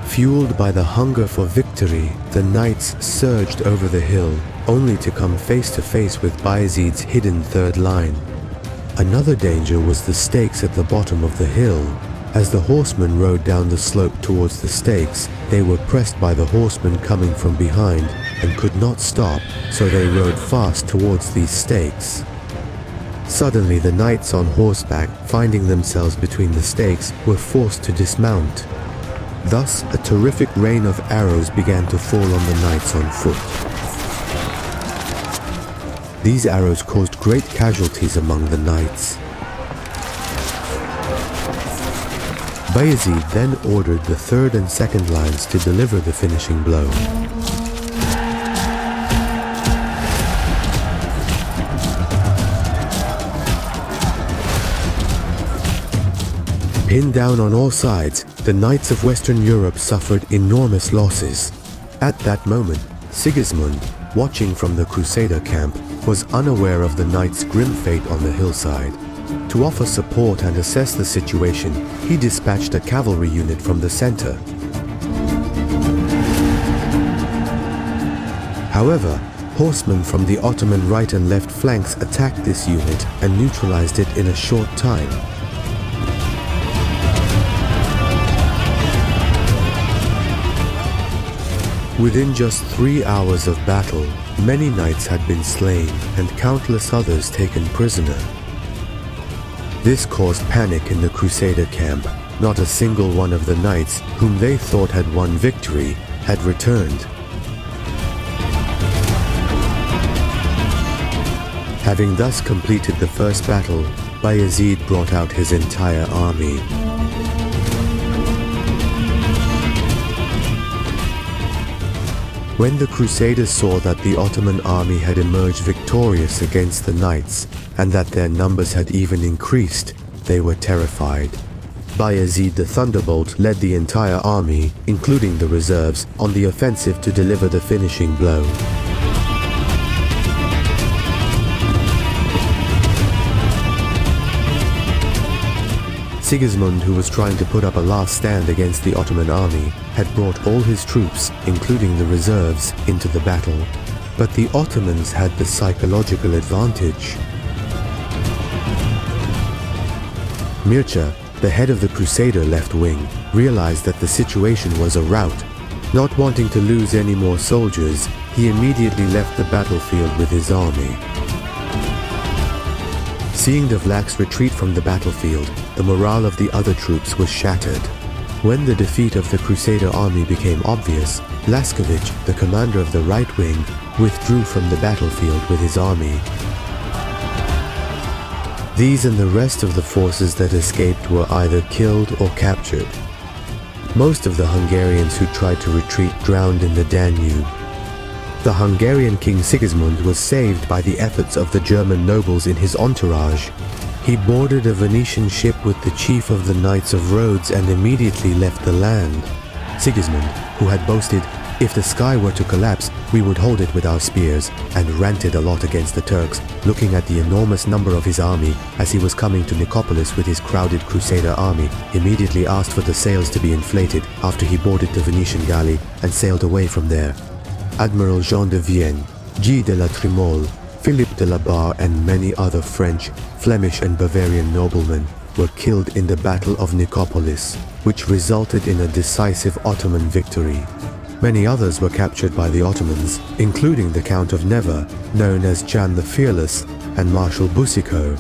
Fueled by the hunger for victory, the knights surged over the hill, only to come face to face with Bayezid's hidden third line. Another danger was the stakes at the bottom of the hill. As the horsemen rode down the slope towards the stakes, they were pressed by the horsemen coming from behind and could not stop, so they rode fast towards these stakes. Suddenly, the knights on horseback, finding themselves between the stakes, were forced to dismount. Thus, a terrific rain of arrows began to fall on the knights on foot. These arrows caused great casualties among the knights. Bayezid then ordered the third and second lines to deliver the finishing blow. Pinned down on all sides, the knights of Western Europe suffered enormous losses. At that moment, Sigismund, watching from the Crusader camp, was unaware of the knights' grim fate on the hillside. To offer support and assess the situation, he dispatched a cavalry unit from the center. However, horsemen from the Ottoman right and left flanks attacked this unit and neutralized it in a short time. Within just 3 hours of battle, many knights had been slain and countless others taken prisoner. This caused panic in the Crusader camp. Not a single one of the knights, whom they thought had won victory, had returned. Having thus completed the first battle, Bayezid brought out his entire army. When the Crusaders saw that the Ottoman army had emerged victorious against the knights, and that their numbers had even increased, they were terrified. Bayezid the Thunderbolt led the entire army, including the reserves, on the offensive to deliver the finishing blow. Sigismund, who was trying to put up a last stand against the Ottoman army, had brought all his troops, including the reserves, into the battle. But the Ottomans had the psychological advantage. Mircea, the head of the Crusader left wing, realized that the situation was a rout. Not wanting to lose any more soldiers, he immediately left the battlefield with his army. Seeing the Vlachs retreat from the battlefield, the morale of the other troops was shattered. When the defeat of the Crusader army became obvious, Laskovic, the commander of the right wing, withdrew from the battlefield with his army. These and the rest of the forces that escaped were either killed or captured. Most of the Hungarians who tried to retreat drowned in the Danube. The Hungarian King Sigismund was saved by the efforts of the German nobles in his entourage. He boarded a Venetian ship with the chief of the Knights of Rhodes and immediately left the land. Sigismund, who had boasted, "If the sky were to collapse, we would hold it with our spears," and ranted a lot against the Turks, looking at the enormous number of his army as he was coming to Nicopolis with his crowded Crusader army, immediately asked for the sails to be inflated after he boarded the Venetian galley and sailed away from there. Admiral Jean de Vienne, Guy de la Trémol, Philippe de la Barre and many other French, Flemish and Bavarian noblemen were killed in the Battle of Nicopolis, which resulted in a decisive Ottoman victory. Many others were captured by the Ottomans, including the Count of Neva, known as Jan the Fearless, and Marshal Boucicaut.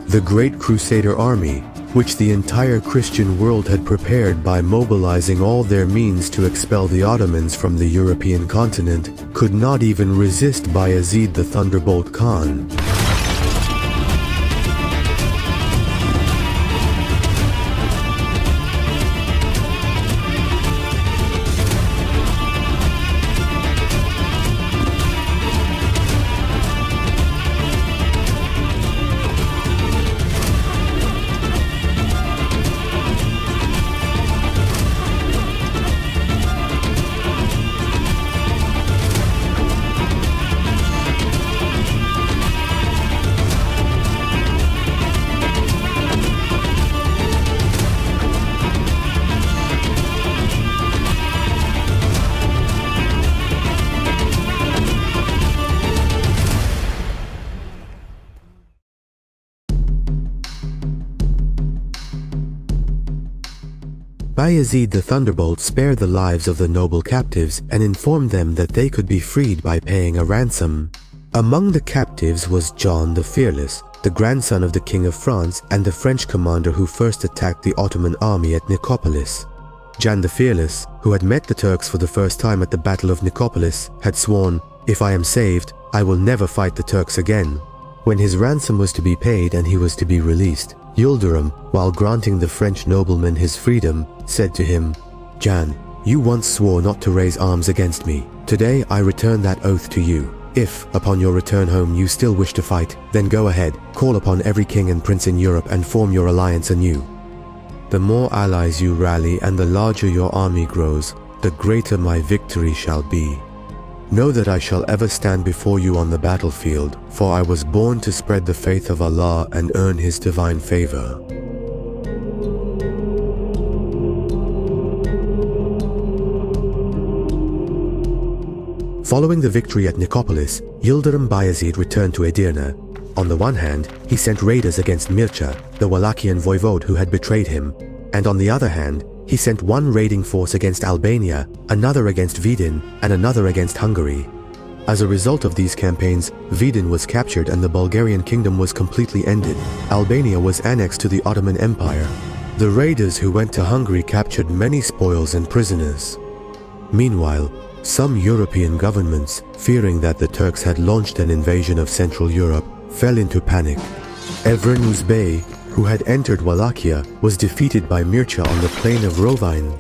The great Crusader army, which the entire Christian world had prepared by mobilizing all their means to expel the Ottomans from the European continent, could not even resist Bayezid the Thunderbolt Khan. Bayezid the Thunderbolt spared the lives of the noble captives and informed them that they could be freed by paying a ransom. Among the captives was John the Fearless, the grandson of the King of France and the French commander who first attacked the Ottoman army at Nicopolis. Jan the Fearless, who had met the Turks for the first time at the Battle of Nicopolis, had sworn, "If I am saved, I will never fight the Turks again." When his ransom was to be paid and he was to be released, Yildirim, while granting the French nobleman his freedom, said to him, "Jan, you once swore not to raise arms against me. Today I return that oath to you. If, upon your return home, you still wish to fight, then go ahead, call upon every king and prince in Europe and form your alliance anew. The more allies you rally and the larger your army grows, the greater my victory shall be. Know that I shall ever stand before you on the battlefield, for I was born to spread the faith of Allah and earn His divine favor." Following the victory at Nicopolis, Yildirim Bayezid returned to Edirne. On the one hand, he sent raiders against Mircea, the Wallachian voivode who had betrayed him, and on the other hand, he sent one raiding force against Albania, another against Vidin, and another against Hungary. As a result of these campaigns, Vidin was captured and the Bulgarian kingdom was completely ended. Albania was annexed to the Ottoman Empire. The raiders who went to Hungary captured many spoils and prisoners. Meanwhile, some European governments, fearing that the Turks had launched an invasion of Central Europe, fell into panic. Evrenus Bey, who had entered Wallachia, was defeated by Mircea on the plain of Rovine.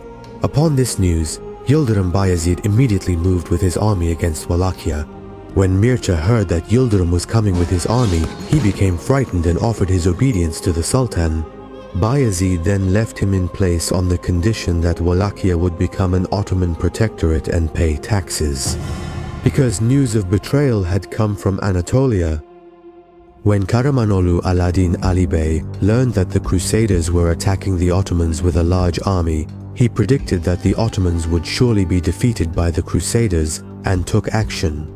Upon this news, Yildirim Bayezid immediately moved with his army against Wallachia. When Mircea heard that Yildirim was coming with his army, he became frightened and offered his obedience to the Sultan. Bayezid then left him in place on the condition that Wallachia would become an Ottoman protectorate and pay taxes. Because news of betrayal had come from Anatolia. When Karamanolu Alaaddin Ali Bey learned that the Crusaders were attacking the Ottomans with a large army, he predicted that the Ottomans would surely be defeated by the Crusaders and took action.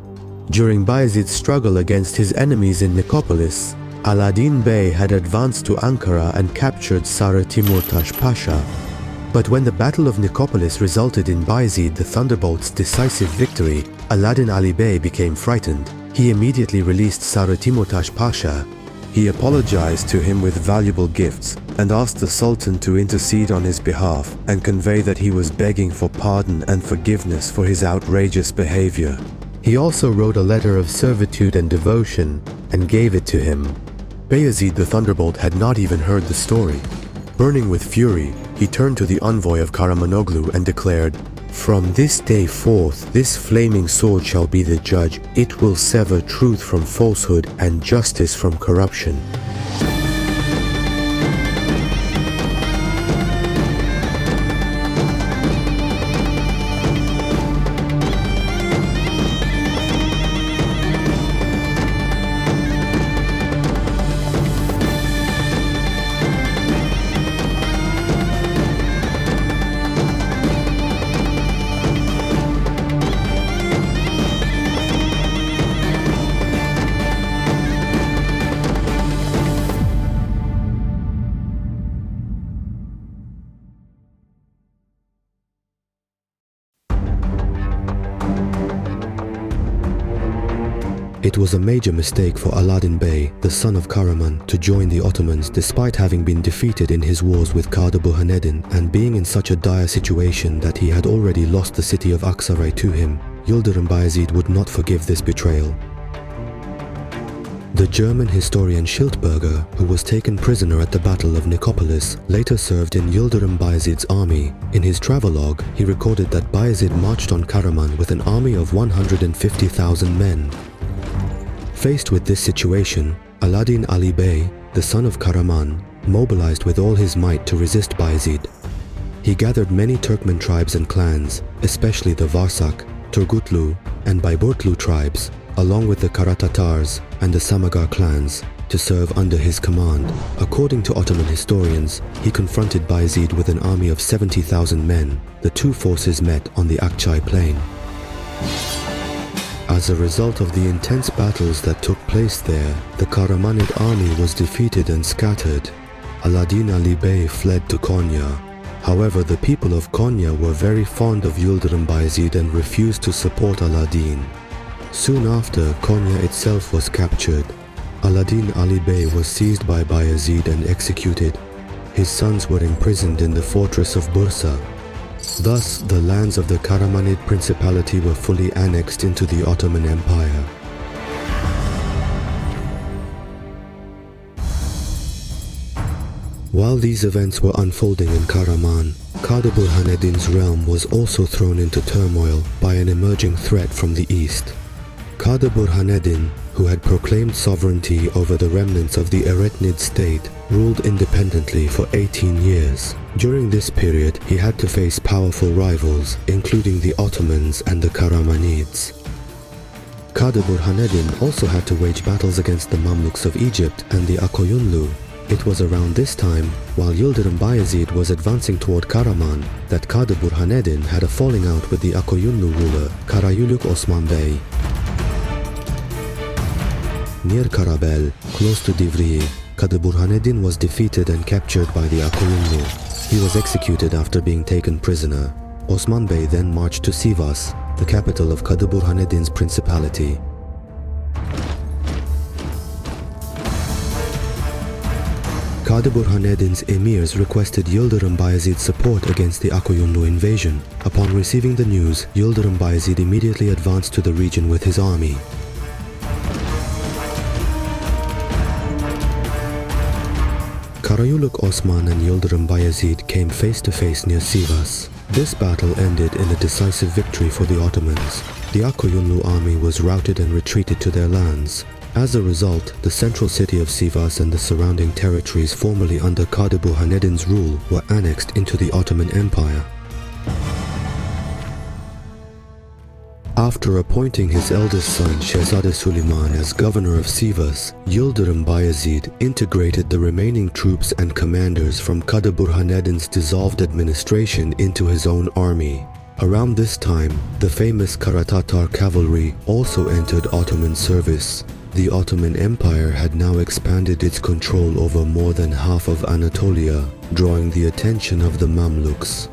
During Bayezid's struggle against his enemies in Nicopolis, Alaaddin Bey had advanced to Ankara and captured Sarı Timurtaş Pasha. But when the Battle of Nicopolis resulted in Bayezid the Thunderbolt's decisive victory, Alaaddin Ali Bey became frightened. He immediately released Sarı Timurtaş Pasha. He apologized to him with valuable gifts and asked the Sultan to intercede on his behalf and convey that he was begging for pardon and forgiveness for his outrageous behavior. He also wrote a letter of servitude and devotion and gave it to him. Bayezid the Thunderbolt had not even heard the story. Burning with fury, he turned to the envoy of Karamanoglu and declared, "From this day forth, this flaming sword shall be the judge. It will sever truth from falsehood and justice from corruption."
It was a major mistake for Alaaddin Bey, the son of Karaman, to join the Ottomans despite having been defeated in his wars with Kağdabuhanedin and being in such a dire situation that he had already lost the city of Aksaray to him. Yildirim Bayezid would not forgive this betrayal. The German historian Schildberger, who was taken prisoner at the Battle of Nicopolis, later served in Yildirim Bayezid's army. In his travelogue, he recorded that Bayezid marched on Karaman with an army of 150,000 men. Faced with this situation, Alaaddin Ali Bey, the son of Karaman, mobilized with all his might to resist Bayezid. He gathered many Turkmen tribes and clans, especially the Varsak, Turgutlu, and Bayburtlu tribes, along with the Karatatars and the Samagar clans, to serve under his command. According to Ottoman historians, he confronted Bayezid with an army of 70,000 men. The two forces met on the Akçay plain. As a result of the intense battles that took place there, the Karamanid army was defeated and scattered. Alaaddin Ali Bey fled to Konya. However, the people of Konya were very fond of Yildirim Bayezid and refused to support Alaaddin. Soon after, Konya itself was captured. Alaaddin Ali Bey was seized by Bayezid and executed. His sons were imprisoned in the fortress of Bursa. Thus, the lands of the Karamanid principality were fully annexed into the Ottoman Empire. While these events were unfolding in Karaman, Kadı Burhanedin's realm was also thrown into turmoil by an emerging threat from the east. Kadı Burhanedin, who had proclaimed sovereignty over the remnants of the Eretnid state, ruled independently for 18 years. During this period, he had to face powerful rivals, including the Ottomans and the Karamanids. Kadı Burhanedin also had to wage battles against the Mamluks of Egypt and the Akoyunlu. It was around this time, while Yıldırım Bayezid was advancing toward Karaman, that Kadı Burhanedin had a falling out with the Akoyunlu ruler, Karayülük Osman Bey. Near Karabel, close to Divriği, Kadı Burhanedin was defeated and captured by the Akoyunlu. He was executed after being taken prisoner. Osman Bey then marched to Sivas, the capital of Kadı Burhanedin's principality. Kadı Burhanedin's emirs requested Yıldırım Bayezid's support against the Akoyunlu invasion. Upon receiving the news, Yıldırım Bayezid immediately advanced to the region with his army. Karayülük Osman and Yıldırım Bayezid came face to face near Sivas. This battle ended in a decisive victory for the Ottomans. The Akoyunlu army was routed and retreated to their lands. As a result, the central city of Sivas and the surrounding territories formerly under Kadı Burhanedin's rule were annexed into the Ottoman Empire. After appointing his eldest son Şehzade Süleyman as governor of Sivas, Yıldırım Bayezid integrated the remaining troops and commanders from Kadı Burhanedin's dissolved administration into his own army. Around this time, the famous Karatatar cavalry also entered Ottoman service. The Ottoman Empire had now expanded its control over more than half of Anatolia, drawing the attention of the Mamluks.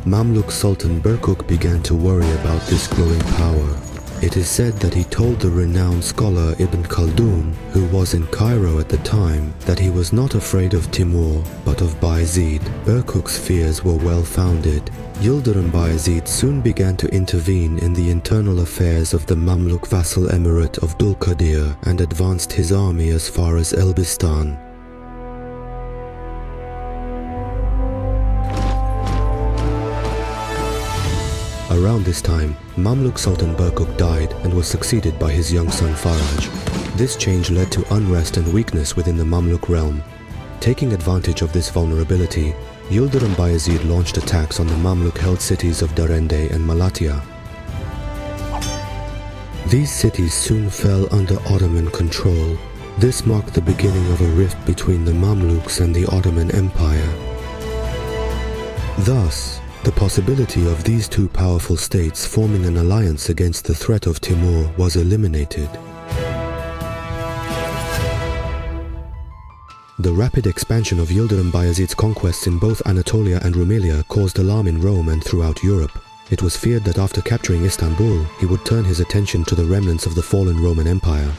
Mamluk Sultan Berkuk began to worry about this growing power. It is said that he told the renowned scholar Ibn Khaldun, who was in Cairo at the time, that he was not afraid of Timur, but of Bayezid. Berkuk's fears were well-founded. Yıldırım Bayezid soon began to intervene in the internal affairs of the Mamluk vassal emirate of Dulkadir and advanced his army as far as Elbistan. Around this time, Mamluk Sultan Berkuk died and was succeeded by his young son Faraj. This change led to unrest and weakness within the Mamluk realm. Taking advantage of this vulnerability, Yıldırım Bayezid launched attacks on the Mamluk-held cities of Darende and Malatya. These cities soon fell under Ottoman control. This marked the beginning of a rift between the Mamluks and the Ottoman Empire. Thus, the possibility of these two powerful states forming an alliance against the threat of Timur was eliminated. The rapid expansion of Yıldırım Bayezid's conquests in both Anatolia and Rumelia caused alarm in Rome and throughout Europe. It was feared that after capturing Istanbul, he would turn his attention to the remnants of the fallen Roman Empire.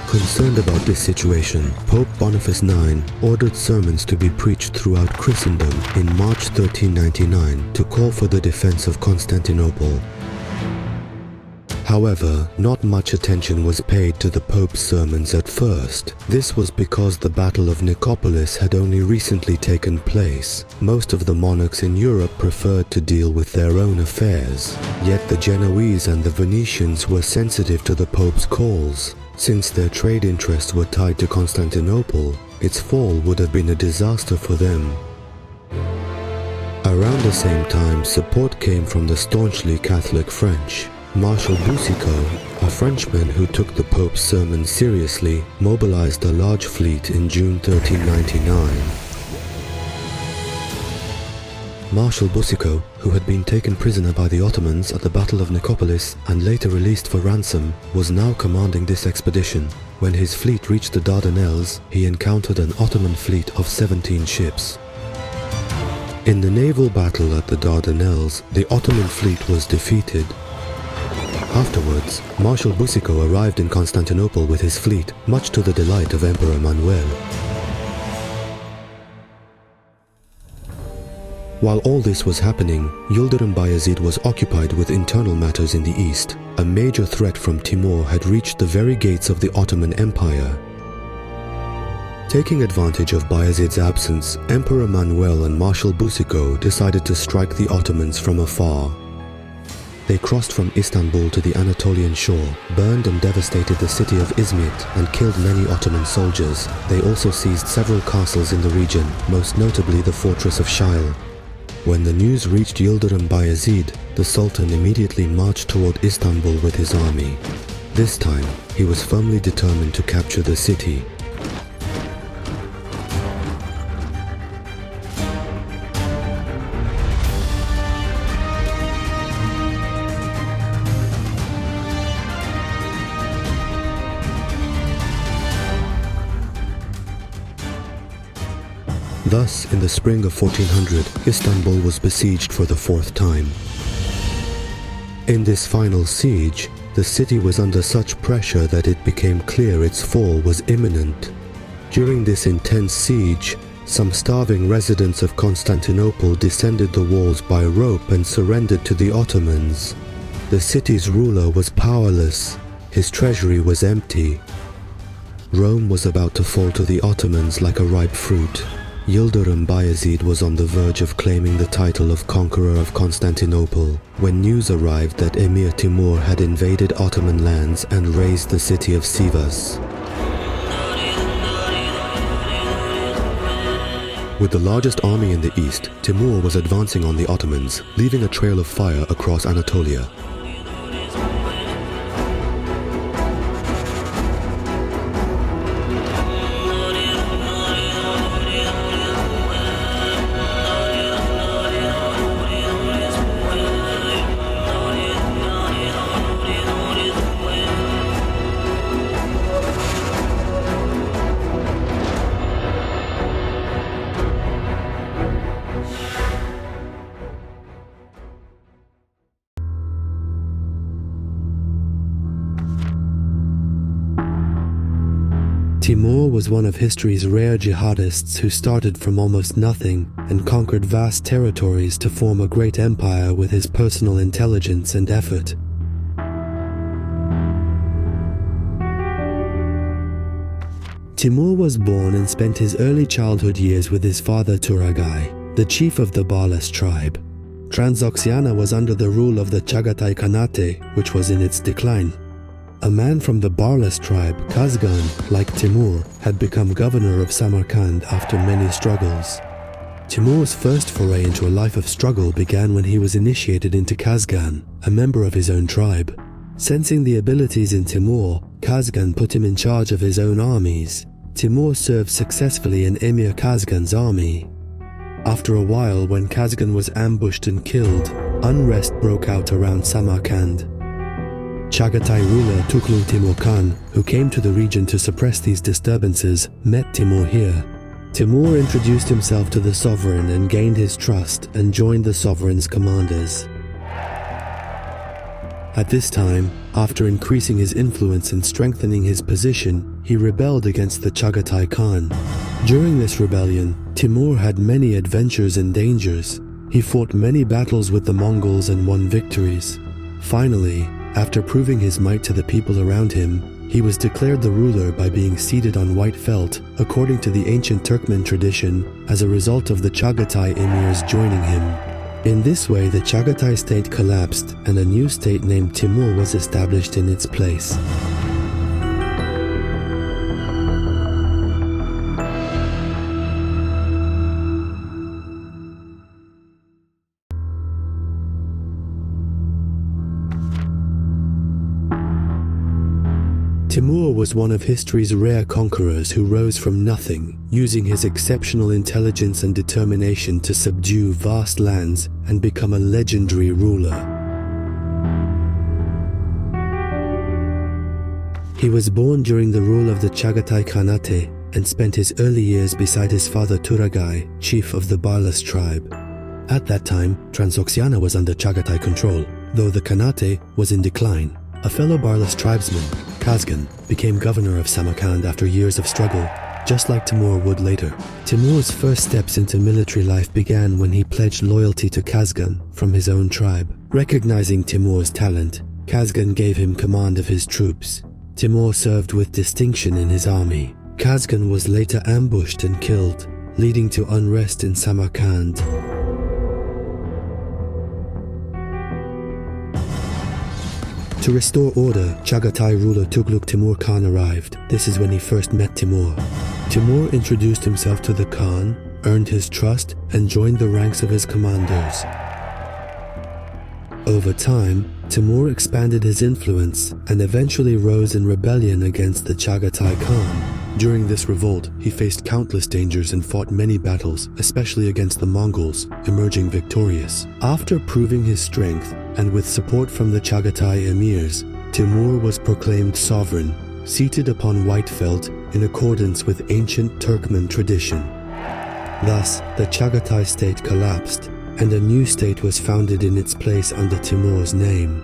Concerned about this situation, Pope Boniface IX ordered sermons to be preached throughout Christendom in March 1399 to call for the defense of Constantinople. However, not much attention was paid to the Pope's sermons at first. This was because the Battle of Nicopolis had only recently taken place. Most of the monarchs in Europe preferred to deal with their own affairs. Yet the Genoese and the Venetians were sensitive to the Pope's calls. Since their trade interests were tied to Constantinople, its fall would have been a disaster for them. Around the same time, support came from the staunchly Catholic French. Marshal Boucicaut, a Frenchman who took the Pope's sermon seriously, mobilized a large fleet in June 1399. Marshal Boucicaut, who had been taken prisoner by the Ottomans at the Battle of Nicopolis and later released for ransom, was now commanding this expedition. When his fleet reached the Dardanelles, he encountered an Ottoman fleet of 17 ships. In the naval battle at the Dardanelles, the Ottoman fleet was defeated. Afterwards, Marshal Boucicaut arrived in Constantinople with his fleet, much to the delight of Emperor Manuel. While all this was happening, Yıldırım Bayezid was occupied with internal matters in the east. A major threat from Timur had reached the very gates of the Ottoman Empire.
Taking advantage of Bayezid's absence, Emperor Manuel and Marshal Boucicaut decided to strike the Ottomans from afar. They crossed from Istanbul to the Anatolian shore, burned and devastated the city of Izmit, and killed many Ottoman soldiers. They also seized several castles in the region, most notably the fortress of Şail. When the news reached Yıldırım Bayezid, the Sultan immediately marched toward Istanbul with his army. This time, he was firmly determined to capture the city. Thus, in the spring of 1400, Istanbul was besieged for the fourth time. In this final siege, the city was under such pressure that it became clear its fall was imminent. During this intense siege, some starving residents of Constantinople descended the walls by rope and surrendered to the Ottomans. The city's ruler was powerless. His treasury was empty. Rome was about to fall to the Ottomans like a ripe fruit. Yıldırım Bayezid was on the verge of claiming the title of conqueror of Constantinople when news arrived that Emir Timur had invaded Ottoman lands and razed the city of Sivas. With the largest army in the east, Timur was advancing on the Ottomans, leaving a trail of fire across Anatolia. Timur was one of history's rare jihadists who started from almost nothing and conquered vast territories to form a great empire with his personal intelligence and effort. Timur was born and spent his early childhood years with his father Turagay, the chief of the Barlas tribe. Transoxiana was under the rule of the Chagatai Khanate, which was in its decline. A man from the Barlas tribe, Kazgan, like Timur, had become governor of Samarkand after many struggles. Timur's first foray into a life of struggle began when he was initiated into Kazgan, a member of his own tribe. Sensing the abilities in Timur, Kazgan put him in charge of his own armies. Timur served successfully in Emir Kazgan's army. After a while, when Kazgan was ambushed and killed, unrest broke out around Samarkand. Chagatai ruler Tuklul Timur Khan, who came to the region to suppress these disturbances, met Timur here. Timur introduced himself to the sovereign and gained his trust and joined the sovereign's commanders. At this time, after increasing his influence and strengthening his position, he rebelled against the Chagatai Khan. During this rebellion, Timur had many adventures and dangers. He fought many battles with the Mongols and won victories. Finally, after proving his might to the people around him, he was declared the ruler by being seated on white felt, according to the ancient Turkmen tradition, as a result of the Chagatai emirs joining him. In this way, the Chagatai state collapsed and a new state named Timur was established in its place. Timur was one of history's rare conquerors who rose from nothing, using his exceptional intelligence and determination to subdue vast lands and become a legendary ruler. He was born during the rule of the Chagatai Khanate and spent his early years beside his father Turagay, chief of the Barlas tribe. At that time, Transoxiana was under Chagatai control, though the Khanate was in decline. A fellow Barlas tribesman, Kazgan, became governor of Samarkand after years of struggle, just like Timur would later. Timur's first steps into military life began when he pledged loyalty to Kazgan from his own tribe. Recognizing Timur's talent, Kazgan gave him command of his troops. Timur served with distinction in his army.
Kazgan was later ambushed and killed, leading to unrest in Samarkand. To restore order, Chagatai ruler Tughluq Timur Khan arrived. This is when he first met Timur. Timur introduced himself to the Khan, earned his trust, and joined the ranks of his commanders. Over time, Timur expanded his influence and eventually rose in rebellion against the Chagatai Khan. During this revolt, he faced countless dangers and fought many battles, especially against the Mongols, emerging victorious. After proving his strength, and with support from the Chagatai emirs, Timur was proclaimed sovereign, seated upon Whitefeld in accordance with ancient Turkmen tradition. Thus, the Chagatai state collapsed, and a new state was founded in its place under Timur's name.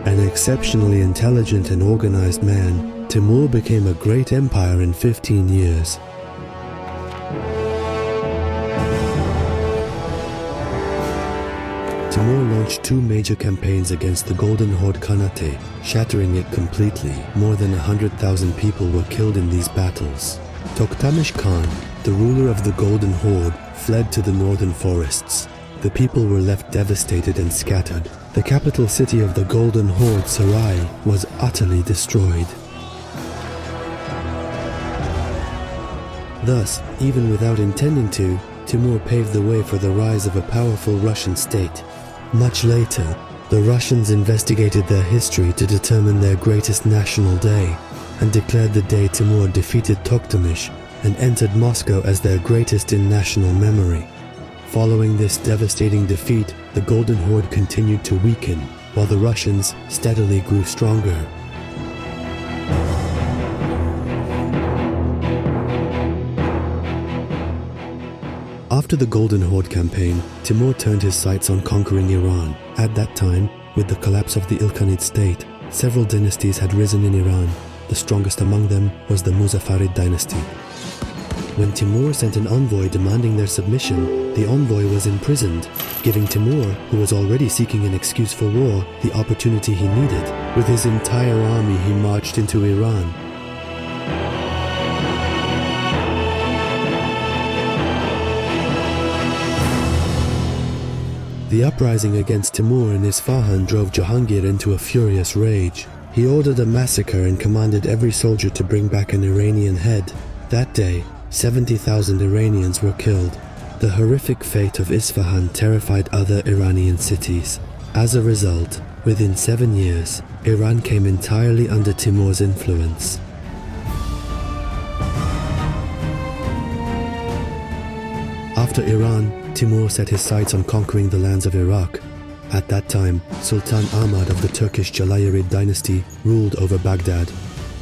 An exceptionally intelligent and organized man, Timur became a great empire in 15 years. Timur launched two major campaigns against the Golden Horde Khanate, shattering it completely. More than 100,000 people were killed in these battles. Toktamish Khan, the ruler of the Golden Horde, fled to the northern forests. The people were left devastated and scattered. The capital city of the Golden Horde, Sarai, was utterly destroyed. Thus, even without intending to, Timur paved the way for the rise of a powerful Russian state. Much later, the Russians investigated their history to determine their greatest national day, and declared the day Timur defeated Toktamish and entered Moscow as their greatest in national memory. Following this devastating defeat, the Golden Horde continued to weaken, while the Russians steadily grew stronger. After the Golden Horde campaign, Timur turned his sights on conquering Iran. At that time, with the collapse of the Ilkhanid state, several dynasties had risen in Iran. The strongest among them was the Muzaffarid dynasty. When Timur sent an envoy demanding their submission, the envoy was imprisoned, giving Timur, who was already seeking an excuse for war, the opportunity he needed. With his entire army, he marched into Iran. The uprising against Timur in Isfahan drove Jahangir into a furious rage. He ordered a massacre and commanded every soldier to bring back an Iranian head. That day, 70,000 Iranians were killed. The horrific fate of Isfahan terrified other Iranian cities. As a result, within 7 years, Iran came entirely under Timur's influence. After Iran, Timur set his sights on conquering the lands of Iraq. At that time, Sultan Ahmad of the Turkish Jalayirid dynasty ruled over Baghdad.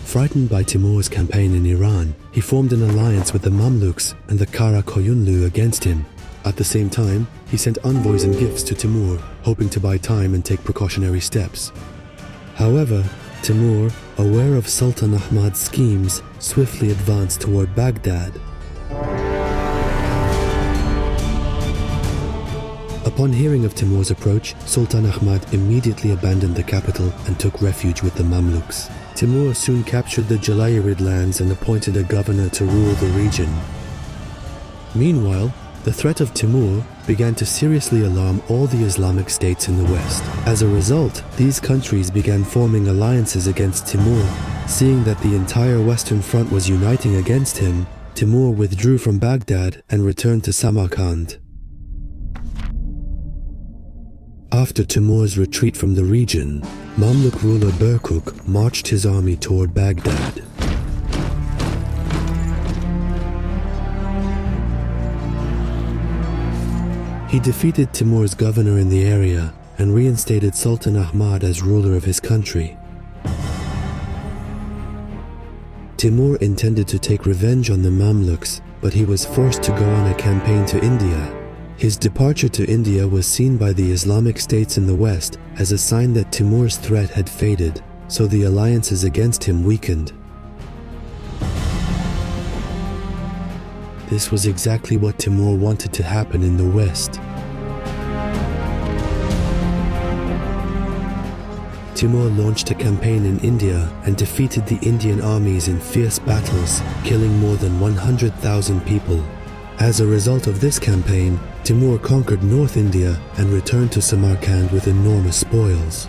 Frightened by Timur's campaign in Iran, he formed an alliance with the Mamluks and the Kara Koyunlu against him. At the same time, he sent envoys and gifts to Timur, hoping to buy time and take precautionary steps. However, Timur, aware of Sultan Ahmad's schemes, swiftly advanced toward Baghdad. Upon hearing of Timur's approach, Sultan Ahmad immediately abandoned the capital and took refuge with the Mamluks. Timur soon captured the Jalayirid lands and appointed a governor to rule the region. Meanwhile, the threat of Timur began to seriously alarm all the Islamic states in the West. As a result, these countries began forming alliances against Timur. Seeing that the entire Western Front was uniting against him, Timur withdrew from Baghdad and returned to Samarkand. After Timur's retreat from the region, Mamluk ruler Berkuk marched his army toward Baghdad. He defeated Timur's governor in the area and reinstated Sultan Ahmad as ruler of his country. Timur intended to take revenge on the Mamluks, but he was forced to go on a campaign to India. His departure to India was seen by the Islamic states in the West as a sign that Timur's threat had faded, so the alliances against him weakened. This was exactly what Timur wanted to happen in the West. Timur launched a campaign in India and defeated the Indian armies in fierce battles, killing more than 100,000 people. As a result of this campaign, Timur conquered North India and returned to Samarkand with enormous spoils.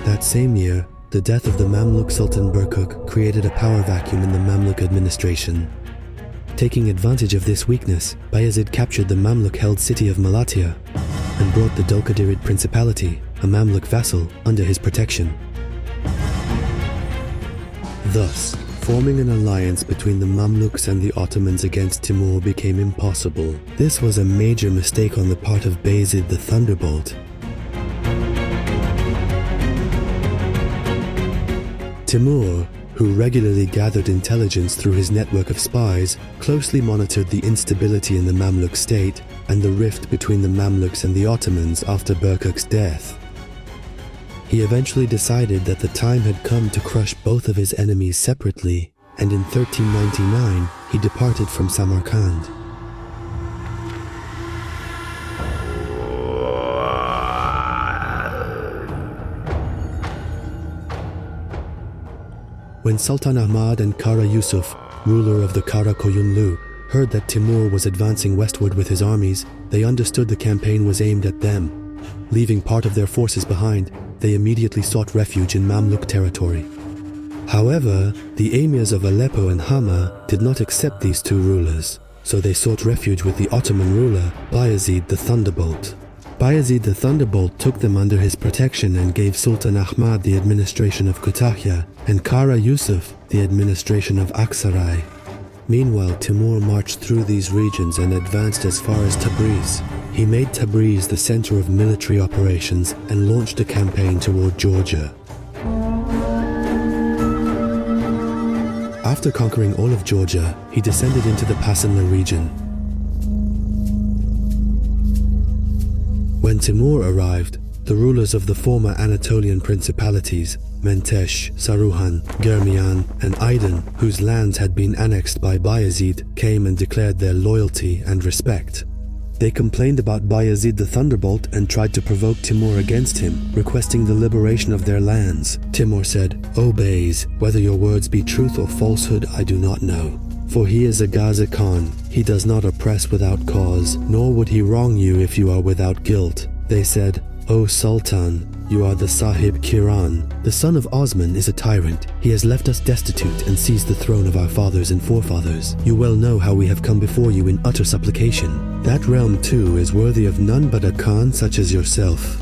That same year, the death of the Mamluk Sultan Berkuk created a power vacuum in the Mamluk administration. Taking advantage of this weakness, Bayezid captured the Mamluk-held city of Malatya and brought the Dulkadirid Principality, a Mamluk vassal, under his protection. Thus, forming an alliance between the Mamluks and the Ottomans against Timur became impossible. This was a major mistake on the part of Bayezid the Thunderbolt. Timur, who regularly gathered intelligence through his network of spies, closely monitored the instability in the Mamluk state and the rift between the Mamluks and the Ottomans after Berkuk's death. He eventually decided that the time had come to crush both of his enemies separately, and in 1399 he departed from Samarkand. When Sultan Ahmad and Kara Yusuf, ruler of the Kara Koyunlu, heard that Timur was advancing westward with his armies, they understood the campaign was aimed at them. Leaving part of their forces behind, they immediately sought refuge in Mamluk territory. However, the emirs of Aleppo and Hama did not accept these two rulers, so they sought refuge with the Ottoman ruler, Bayezid the Thunderbolt. Bayezid the Thunderbolt took them under his protection and gave Sultan Ahmad the administration of Kütahya and Kara Yusuf the administration of Aksaray. Meanwhile, Timur marched through these regions and advanced as far as Tabriz. He made Tabriz the center of military operations and launched a campaign toward Georgia. After conquering all of Georgia, he descended into the Pasanla region. When Timur arrived, the rulers of the former Anatolian principalities, Mentesh, Saruhan, Germian, and Aydin, whose lands had been annexed by Bayezid, came and declared their loyalty and respect. They complained about Bayezid the Thunderbolt and tried to provoke Timur against him, requesting the liberation of their lands. Timur said, "O Bays, whether your words be truth or falsehood, I do not know. For he is a Ghazi Khan. He does not oppress without cause, nor would he wrong you if you are without guilt." They said, "O Sultan, you are the Sahib Kiran. The son of Osman is a tyrant. He has left us destitute and seized the throne of our fathers and forefathers. You well know how we have come before you in utter supplication. That realm too is worthy of none but a Khan such as yourself."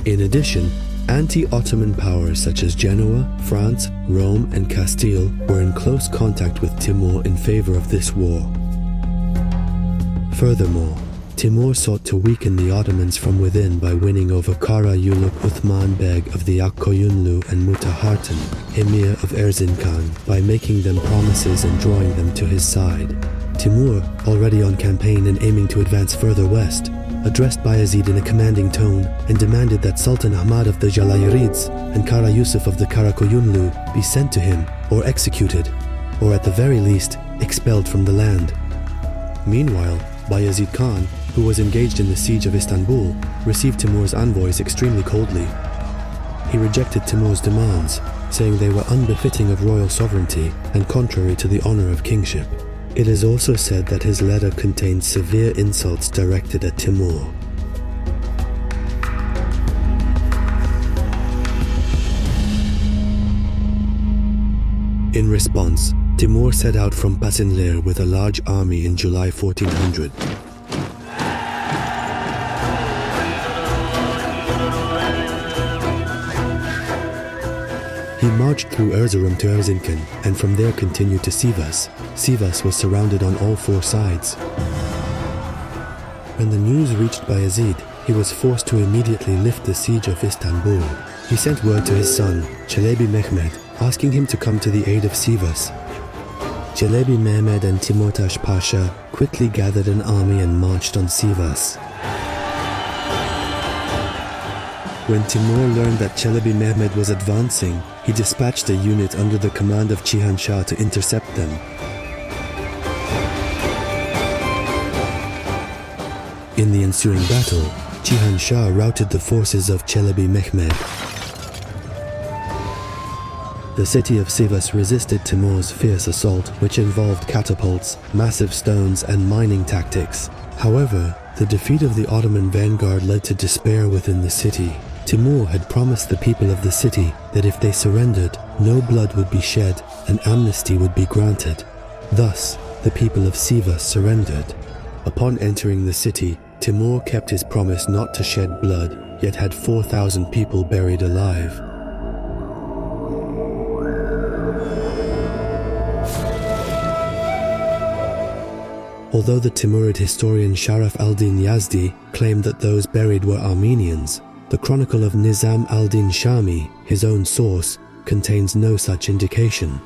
In addition, anti-Ottoman powers such as Genoa, France, Rome, and Castile were in close contact with Timur in favor of this war. Furthermore, Timur sought to weaken the Ottomans from within by winning over Kara Yuluk Uthman Beg of the Akkoyunlu and Mutahartin, Emir of Erzincan, by making them promises and drawing them to his side. Timur, already on campaign and aiming to advance further west, addressed Bayezid in a commanding tone and demanded that Sultan Ahmad of the Jalayirids and Kara Yusuf of the Karakoyunlu be sent to him or executed, or at the very least, expelled from the land. Meanwhile, Bayezid Khan, who was engaged in the siege of Istanbul, received Timur's envoys extremely coldly. He rejected Timur's demands, saying they were unbefitting of royal sovereignty and contrary to the honor of kingship. It is also said that his letter contained severe insults directed at Timur. In response, Timur set out from Pasinlir with a large army in July 1400. He marched through Erzurum to Erzincan and from there continued to Sivas. Sivas was surrounded on all four sides. When the news reached Bayezid, he was forced to immediately lift the siege of Istanbul. He sent word to his son, Çelebi Mehmed, asking him to come to the aid of Sivas. Çelebi Mehmed and Timurtaş Pasha quickly gathered an army and marched on Sivas. When Timur learned that Çelebi Mehmed was advancing, he dispatched a unit under the command of Cihan Shah to intercept them. In the ensuing battle, Cihan Shah routed the forces of Çelebi Mehmed. The city of Sivas resisted Timur's fierce assault, which involved catapults, massive stones, and mining tactics. However, the defeat of the Ottoman vanguard led to despair within the city. Timur had promised the people of the city that if they surrendered, no blood would be shed and amnesty would be granted. Thus, the people of Sivas surrendered. Upon entering the city, Timur kept his promise not to shed blood, yet had 4,000 people buried alive. Although the Timurid historian Sharaf al-Din Yazdi claimed that those buried were Armenians, the Chronicle of Nizam al-Din Shami, his own source, contains no such indication.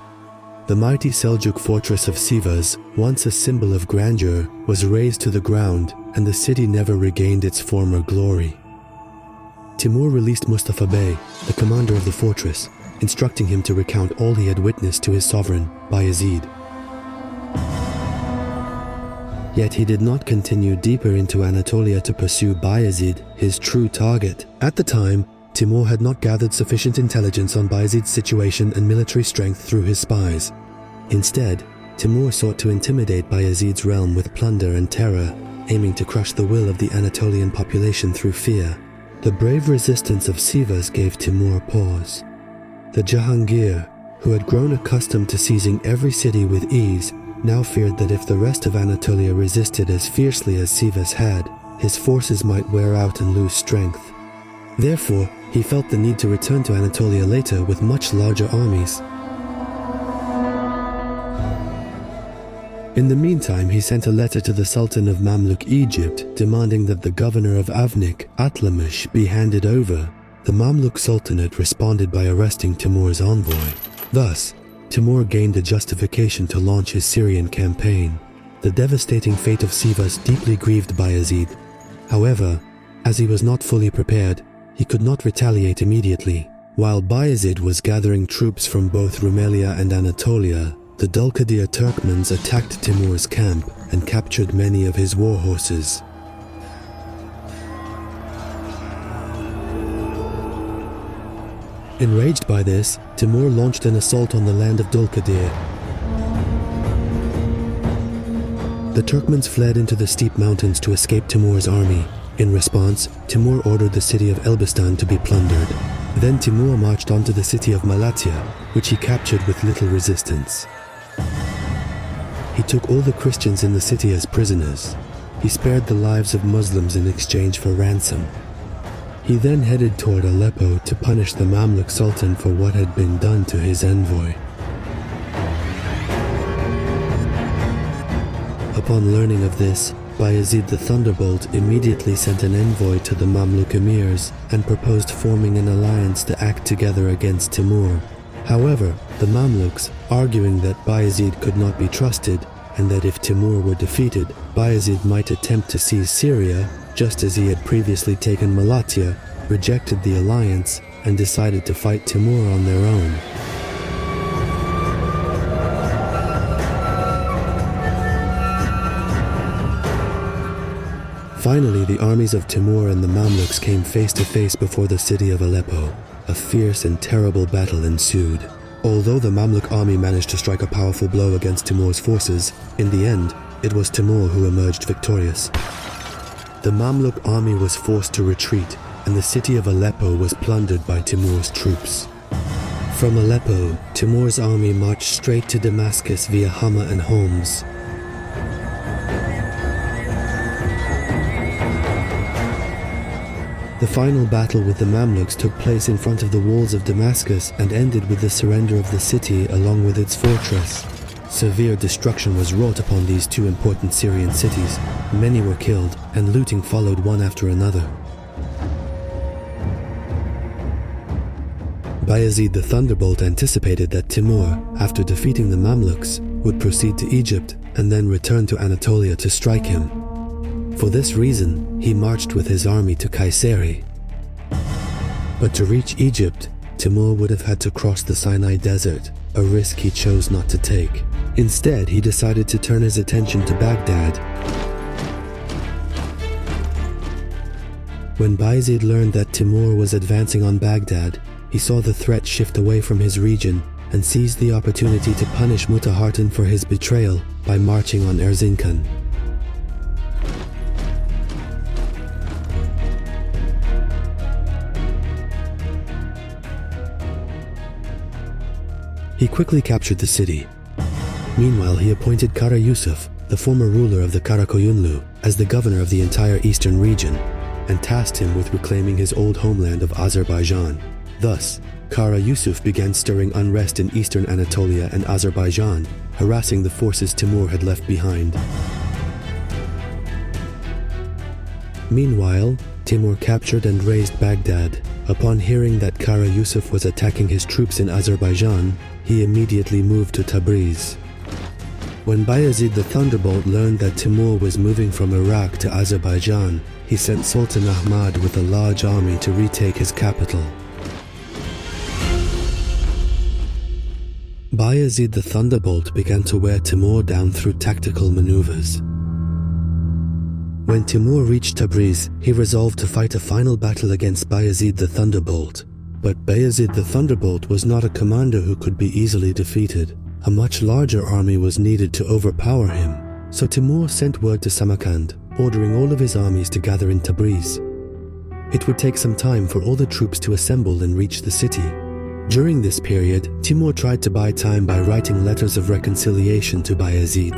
The mighty Seljuk fortress of Sivas, once a symbol of grandeur, was razed to the ground and the city never regained its former glory. Timur released Mustafa Bey, the commander of the fortress, instructing him to recount all he had witnessed to his sovereign, Bayezid. Yet he did not continue deeper into Anatolia to pursue Bayezid, his true target. At the time, Timur had not gathered sufficient intelligence on Bayezid's situation and military strength through his spies. Instead, Timur sought to intimidate Bayezid's realm with plunder and terror, aiming to crush the will of the Anatolian population through fear. The brave resistance of Sivas gave Timur pause. The Jahangir, who had grown accustomed to seizing every city with ease, now feared that if the rest of Anatolia resisted as fiercely as Sivas had, his forces might wear out and lose strength. Therefore, he felt the need to return to Anatolia later with much larger armies. In the meantime, he sent a letter to the Sultan of Mamluk Egypt demanding that the governor of Avnik, Atlamish, be handed over. The Mamluk Sultanate responded by arresting Timur's envoy. Thus, Timur gained a justification to launch his Syrian campaign. The devastating fate of Sivas deeply grieved Bayezid. However, as he was not fully prepared, he could not retaliate immediately. While Bayezid was gathering troops from both Rumelia and Anatolia, the Dulkadir Turkmens attacked Timur's camp and captured many of his war horses. Enraged by this, Timur launched an assault on the land of Dulkadir. The Turkmens fled into the steep mountains to escape Timur's army. In response, Timur ordered the city of Elbistan to be plundered. Then Timur marched onto the city of Malatya, which he captured with little resistance. He took all the Christians in the city as prisoners. He spared the lives of Muslims in exchange for ransom. He then headed toward Aleppo to punish the Mamluk Sultan for what had been done to his envoy. Upon learning of this, Bayezid the Thunderbolt immediately sent an envoy to the Mamluk emirs and proposed forming an alliance to act together against Timur. However, the Mamluks, arguing that Bayezid could not be trusted and that if Timur were defeated, Bayezid might attempt to seize Syria, just as he had previously taken Malatya, rejected the alliance and decided to fight Timur on their own. Finally, the armies of Timur and the Mamluks came face to face before the city of Aleppo. A fierce and terrible battle ensued. Although the Mamluk army managed to strike a powerful blow against Timur's forces, in the end, it was Timur who emerged victorious. The Mamluk army was forced to retreat, and the city of Aleppo was plundered by Timur's troops. From Aleppo, Timur's army marched straight to Damascus via Hama and Homs. The final battle with the Mamluks took place in front of the walls of Damascus and ended with the surrender of the city along with its fortress. Severe destruction was wrought upon these two important Syrian cities. Many were killed, and looting followed one after another. Bayezid the Thunderbolt anticipated that Timur, after defeating the Mamluks, would proceed to Egypt and then return to Anatolia to strike him. For this reason, he marched with his army to Kayseri. But to reach Egypt, Timur would have had to cross the Sinai Desert, a risk he chose not to take. Instead, he decided to turn his attention to Baghdad. When Bayezid learned that Timur was advancing on Baghdad, he saw the threat shift away from his region and seized the opportunity to punish Mutahartin for his betrayal by marching on Erzincan. He quickly captured the city. Meanwhile, he appointed Kara Yusuf, the former ruler of the Karakoyunlu, as the governor of the entire eastern region, and tasked him with reclaiming his old homeland of Azerbaijan. Thus, Kara Yusuf began stirring unrest in eastern Anatolia and Azerbaijan, harassing the forces Timur had left behind. Meanwhile, Timur captured and razed Baghdad. Upon hearing that Kara Yusuf was attacking his troops in Azerbaijan, he immediately moved to Tabriz. When Bayezid the Thunderbolt learned that Timur was moving from Iraq to Azerbaijan, he sent Sultan Ahmad with a large army to retake his capital. Bayezid the Thunderbolt began to wear Timur down through tactical maneuvers. When Timur reached Tabriz, he resolved to fight a final battle against Bayezid the Thunderbolt. But Bayezid the Thunderbolt was not a commander who could be easily defeated. A much larger army was needed to overpower him. So Timur sent word to Samarkand, ordering all of his armies to gather in Tabriz. It would take some time for all the troops to assemble and reach the city. During this period, Timur tried to buy time by writing letters of reconciliation to Bayezid.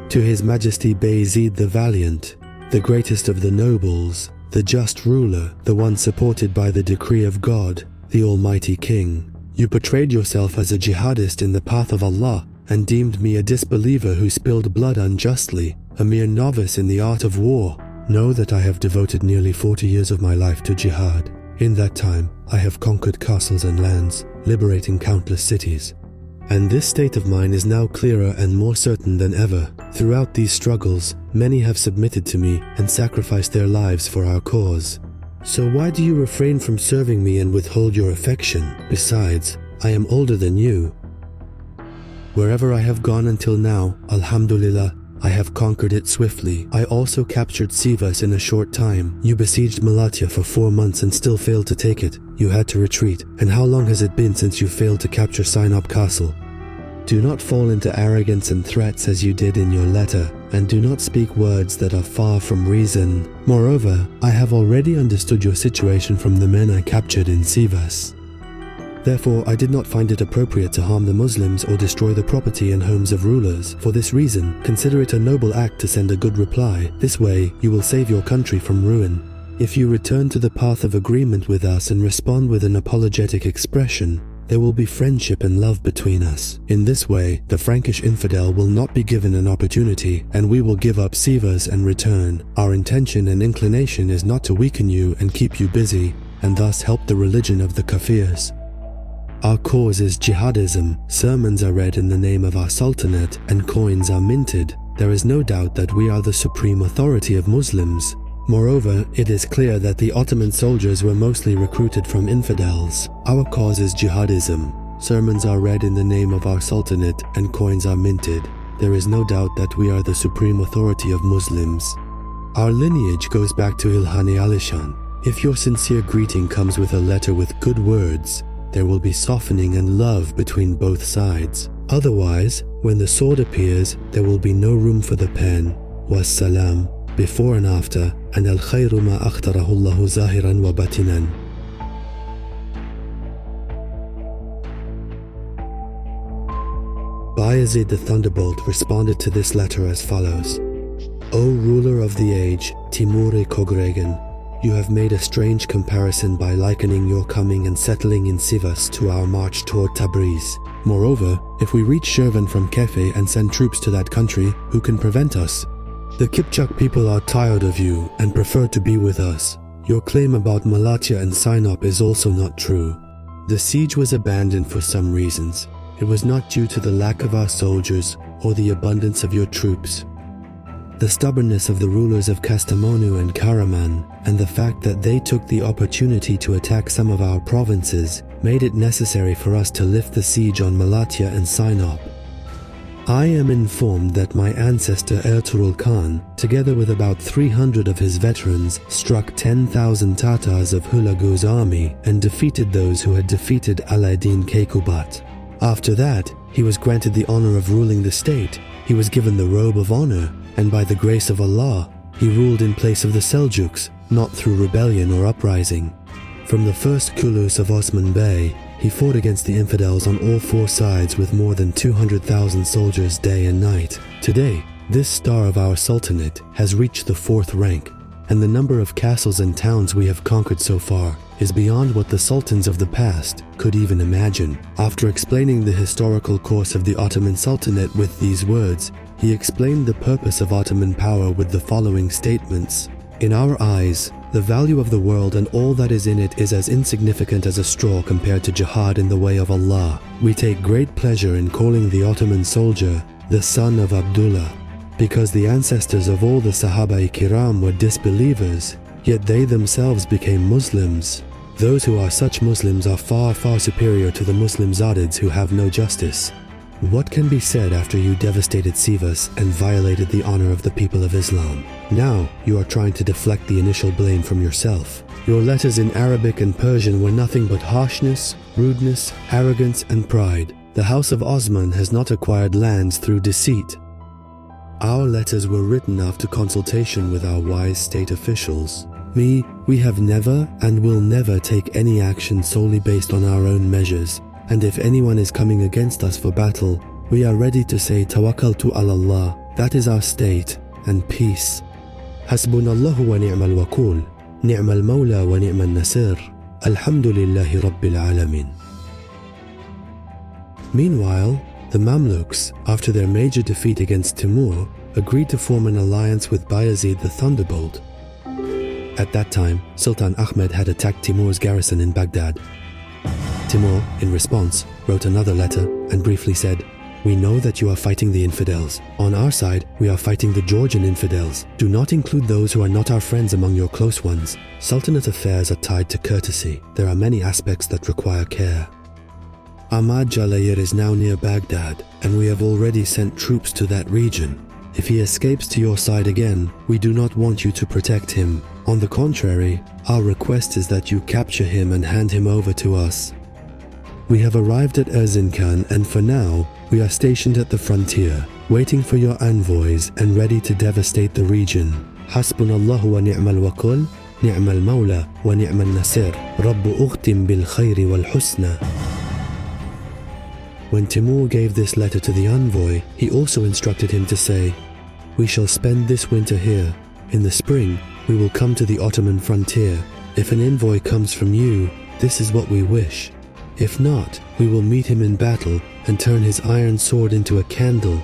To His Majesty Bayezid the Valiant, the greatest of the nobles, the just ruler, the one supported by the decree of God, the Almighty King, you portrayed yourself as a jihadist in the path of Allah and deemed me a disbeliever who spilled blood unjustly, a mere novice in the art of war. Know that I have devoted nearly 40 years of my life to jihad. In that time, I have conquered castles and lands, liberating countless cities. And this state of mine is now clearer and more certain than ever. Throughout these struggles, many have submitted to me and sacrificed their lives for our cause. So why do you refrain from serving me and withhold your affection? Besides, I am older than you. Wherever I have gone until now, Alhamdulillah, I have conquered it swiftly. I also captured Sivas in a short time. You besieged Malatya for 4 months and still failed to take it. You had to retreat. And how long has it been since you failed to capture Sinop Castle? Do not fall into arrogance and threats as you did in your letter, and do not speak words that are far from reason. Moreover, I have already understood your situation from the men I captured in Sivas. Therefore, I did not find it appropriate to harm the Muslims or destroy the property and homes of rulers. For this reason, consider it a noble act to send a good reply. This way, you will save your country from ruin. If you return to the path of agreement with us and respond with an apologetic expression, there will be friendship and love between us. In this way, the Frankish infidel will not be given an opportunity, and we will give up Sivas and return. Our intention and inclination is not to weaken you and keep you busy, and thus help the religion of the Kafirs. Our cause is jihadism. Sermons are read in the name of our sultanate and coins are minted. There is no doubt that we are the supreme authority of Muslims. Moreover, it is clear that the Ottoman soldiers were mostly recruited from infidels. Our cause is jihadism. Sermons are read in the name of our sultanate and coins are minted. There is no doubt that we are the supreme authority of Muslims. Our lineage goes back to Ilhani Alishan. If your sincere greeting comes with a letter with good words, there will be softening and love between both sides. Otherwise, when the sword appears, there will be no room for the pen. Wassalam, before and after, and al-khayru ma akhtarahu Allahu zahiran wa batinan. Bayezid the Thunderbolt responded to this letter as follows. O ruler of the age, Timur Kogregen, you have made a strange comparison by likening your coming and settling in Sivas to our march toward Tabriz. Moreover, if we reach Shirvan from Kefe and send troops to that country, who can prevent us? The Kipchak people are tired of you and prefer to be with us. Your claim about Malatya and Sinop is also not true. The siege was abandoned for some reasons. It was not due to the lack of our soldiers or the abundance of your troops. The stubbornness of the rulers of Castamonu and Karaman, and the fact that they took the opportunity to attack some of our provinces, made it necessary for us to lift the siege on Wallachia and Sinop. I am informed that my ancestor Ertugrul Khan, together with about 300 of his veterans, struck 10,000 Tatars of Hulagu's army and defeated those who had defeated Alaeddin Keykubat. After that, he was granted the honor of ruling the state. He was given the robe of honor, and by the grace of Allah, he ruled in place of the Seljuks, not through rebellion or uprising. From the first Kulus of Osman Bey, he fought against the infidels on all four sides with more than 200,000 soldiers day and night. Today, this star of our sultanate has reached the 4th rank, and the number of castles and towns we have conquered so far is beyond what the sultans of the past could even imagine. After explaining the historical course of the Ottoman Sultanate with these words, he explained the purpose of Ottoman power with the following statements. In our eyes, the value of the world and all that is in it is as insignificant as a straw compared to jihad in the way of Allah. We take great pleasure in calling the Ottoman soldier the son of Abdullah, because the ancestors of all the Sahaba-i-Kiram were disbelievers, yet they themselves became Muslims. Those who are such Muslims are far, far superior to the Muslim Zadids who have no justice. What can be said after you devastated Sivas and violated the honor of the people of Islam? Now you are trying to deflect the initial blame from yourself. Your letters in Arabic and Persian were nothing but harshness, rudeness, arrogance, and pride. The House of Osman has not acquired lands through deceit. Our letters were written after consultation with our wise state officials. We have never and will never take any action solely based on our own measures. And if anyone is coming against us for battle, we are ready to say Tawakkaltu ala Allah, that is our state, and peace. Hasbunallahu wa ni'mal wakul, ni'mal mawla wa ni'mal nasir, alhamdulillahi rabbil alamin. Meanwhile, the Mamluks, after their major defeat against Timur, agreed to form an alliance with Bayezid the Thunderbolt. At that time, Sultan Ahmed had attacked Timur's garrison in Baghdad. Timur, in response, wrote another letter and briefly said, "We know that you are fighting the infidels. On our side, we are fighting the Georgian infidels. Do not include those who are not our friends among your close ones. Sultanate affairs are tied to courtesy. There are many aspects that require care. Ahmad Jalayir is now near Baghdad, and we have already sent troops to that region. If he escapes to your side again, we do not want you to protect him. On the contrary, our request is that you capture him and hand him over to us. We have arrived at Erzincan, and for now, we are stationed at the frontier, waiting for your envoys and ready to devastate the region. Hasbunallahu wa ni'mal wakul, ni'mal mawla wa ni'mal nasir, Rabbu ukhtim bil khayri wal husna." When Timur gave this letter to the envoy, he also instructed him to say, "We shall spend this winter here. In the spring, we will come to the Ottoman frontier. If an envoy comes from you, this is what we wish. If not, we will meet him in battle and turn his iron sword into a candle."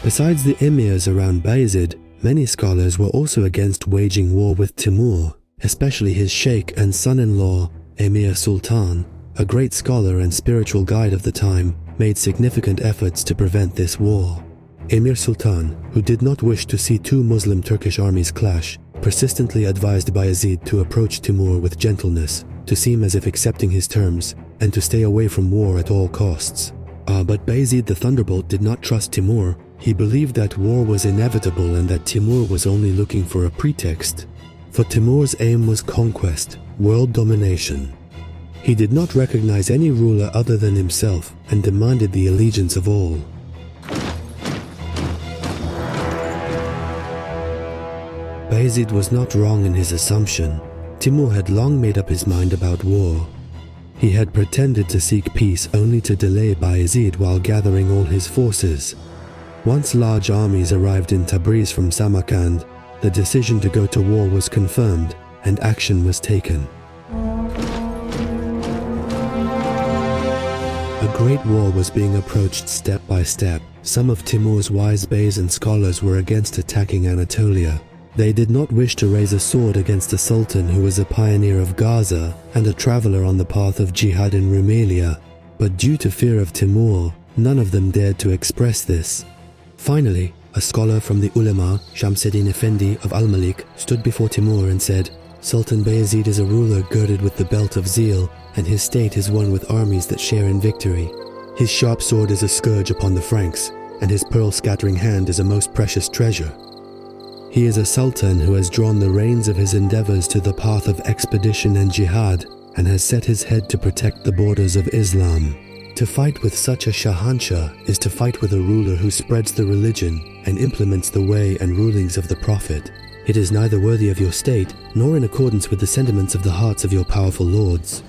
Besides the emirs around Bayezid, many scholars were also against waging war with Timur, especially his sheikh and son-in-law, Emir Sultan, a great scholar and spiritual guide of the time, made significant efforts to prevent this war. Emir Sultan, who did not wish to see two Muslim Turkish armies clash, persistently advised Bayezid to approach Timur with gentleness, to seem as if accepting his terms, and to stay away from war at all costs. But Bayezid the Thunderbolt did not trust Timur. He believed that war was inevitable and that Timur was only looking for a pretext. For Timur's aim was conquest, world domination. He did not recognize any ruler other than himself and demanded the allegiance of all. Bayezid was not wrong in his assumption. Timur had long made up his mind about war. He had pretended to seek peace only to delay Bayezid while gathering all his forces. Once large armies arrived in Tabriz from Samarkand, the decision to go to war was confirmed and action was taken. A great war was being approached step by step. Some of Timur's wise beys and scholars were against attacking Anatolia. They did not wish to raise a sword against a sultan who was a pioneer of Gaza and a traveler on the path of jihad in Rumelia, but due to fear of Timur, none of them dared to express this. Finally, a scholar from the ulama, Shamseddin Effendi of Al-Malik, stood before Timur and said, "Sultan Bayezid is a ruler girded with the belt of zeal, and his state is one with armies that share in victory. His sharp sword is a scourge upon the Franks, and his pearl-scattering hand is a most precious treasure. He is a sultan who has drawn the reins of his endeavors to the path of expedition and jihad, and has set his head to protect the borders of Islam. To fight with such a Shahanshah is to fight with a ruler who spreads the religion and implements the way and rulings of the Prophet. It is neither worthy of your state, nor in accordance with the sentiments of the hearts of your powerful lords.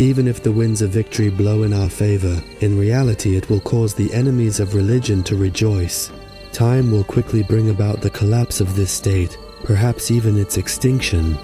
Even if the winds of victory blow in our favor, in reality it will cause the enemies of religion to rejoice. Time will quickly bring about the collapse of this state, perhaps even its extinction."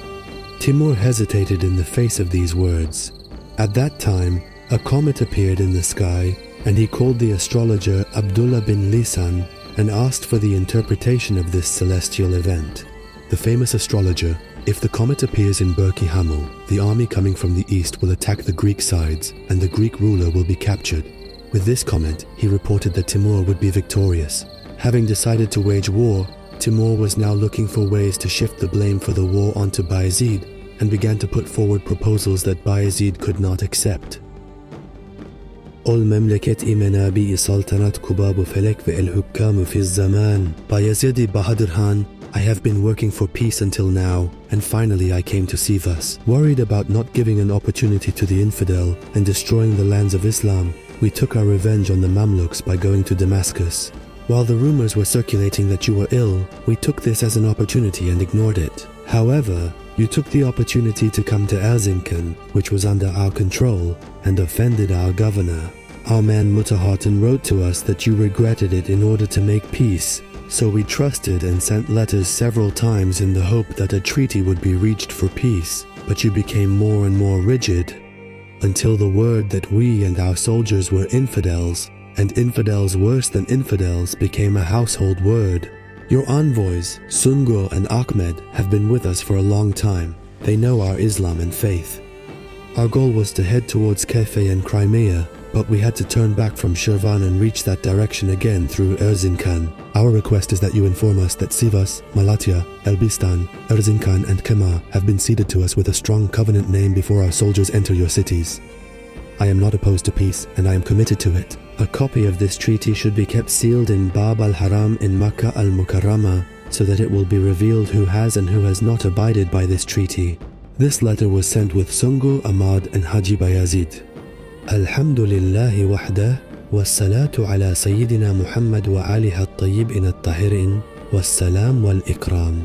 Timur hesitated in the face of these words. At that time, a comet appeared in the sky, and he called the astrologer Abdullah bin Lisan and asked for the interpretation of this celestial event. The famous astrologer, "If the comet appears in Burki Hamel, the army coming from the east will attack the Greek sides, and the Greek ruler will be captured." With this comment, he reported that Timur would be victorious. Having decided to wage war, Timur was now looking for ways to shift the blame for the war onto Bayezid, and began to put forward proposals that Bayezid could not accept. المملكة منابع سلطنة كباب فلك والحكام في الزمان Bayezid Bahadur Khan, I have been working for peace until now, and finally I came to Sivas. Worried about not giving an opportunity to the infidel and destroying the lands of Islam, we took our revenge on the Mamluks by going to Damascus. While the rumors were circulating that you were ill, we took this as an opportunity and ignored it. However, you took the opportunity to come to Erzincan, which was under our control, and offended our governor. Our man Mutahattin wrote to us that you regretted it in order to make peace, so we trusted and sent letters several times in the hope that a treaty would be reached for peace, but you became more and more rigid, until the word that we and our soldiers were infidels, and infidels worse than infidels, became a household word. Your envoys, Sungur and Ahmed, have been with us for a long time. They know our Islam and faith. Our goal was to head towards Kefe and Crimea, but we had to turn back from Shirvan and reach that direction again through Erzincan. Our request is that you inform us that Sivas, Malatya, Elbistan, Erzincan and Kema have been ceded to us with a strong covenant name before our soldiers enter your cities. I am not opposed to peace, and I am committed to it. A copy of this treaty should be kept sealed in Bab al-Haram in Makkah al-Mukarramah, so that it will be revealed who has and who has not abided by this treaty. This letter was sent with Sungur, Ahmad and Haji Bayazid. Alhamdulillahi wahdah, wassalatu ala Sayyidina Muhammad wa alihi at-tayyibin at-tahirin, wassalam wal-ikram.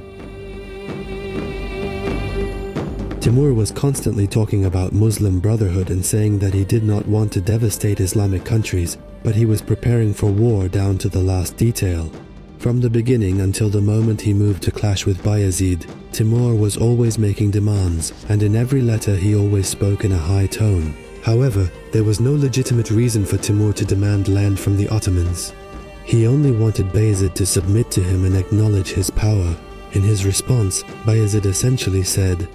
Timur was constantly talking about Muslim brotherhood and saying that he did not want to devastate Islamic countries, but he was preparing for war down to the last detail. From the beginning until the moment he moved to clash with Bayezid, Timur was always making demands, and in every letter he always spoke in a high tone. However, there was no legitimate reason for Timur to demand land from the Ottomans. He only wanted Bayezid to submit to him and acknowledge his power. In his response, Bayezid essentially said,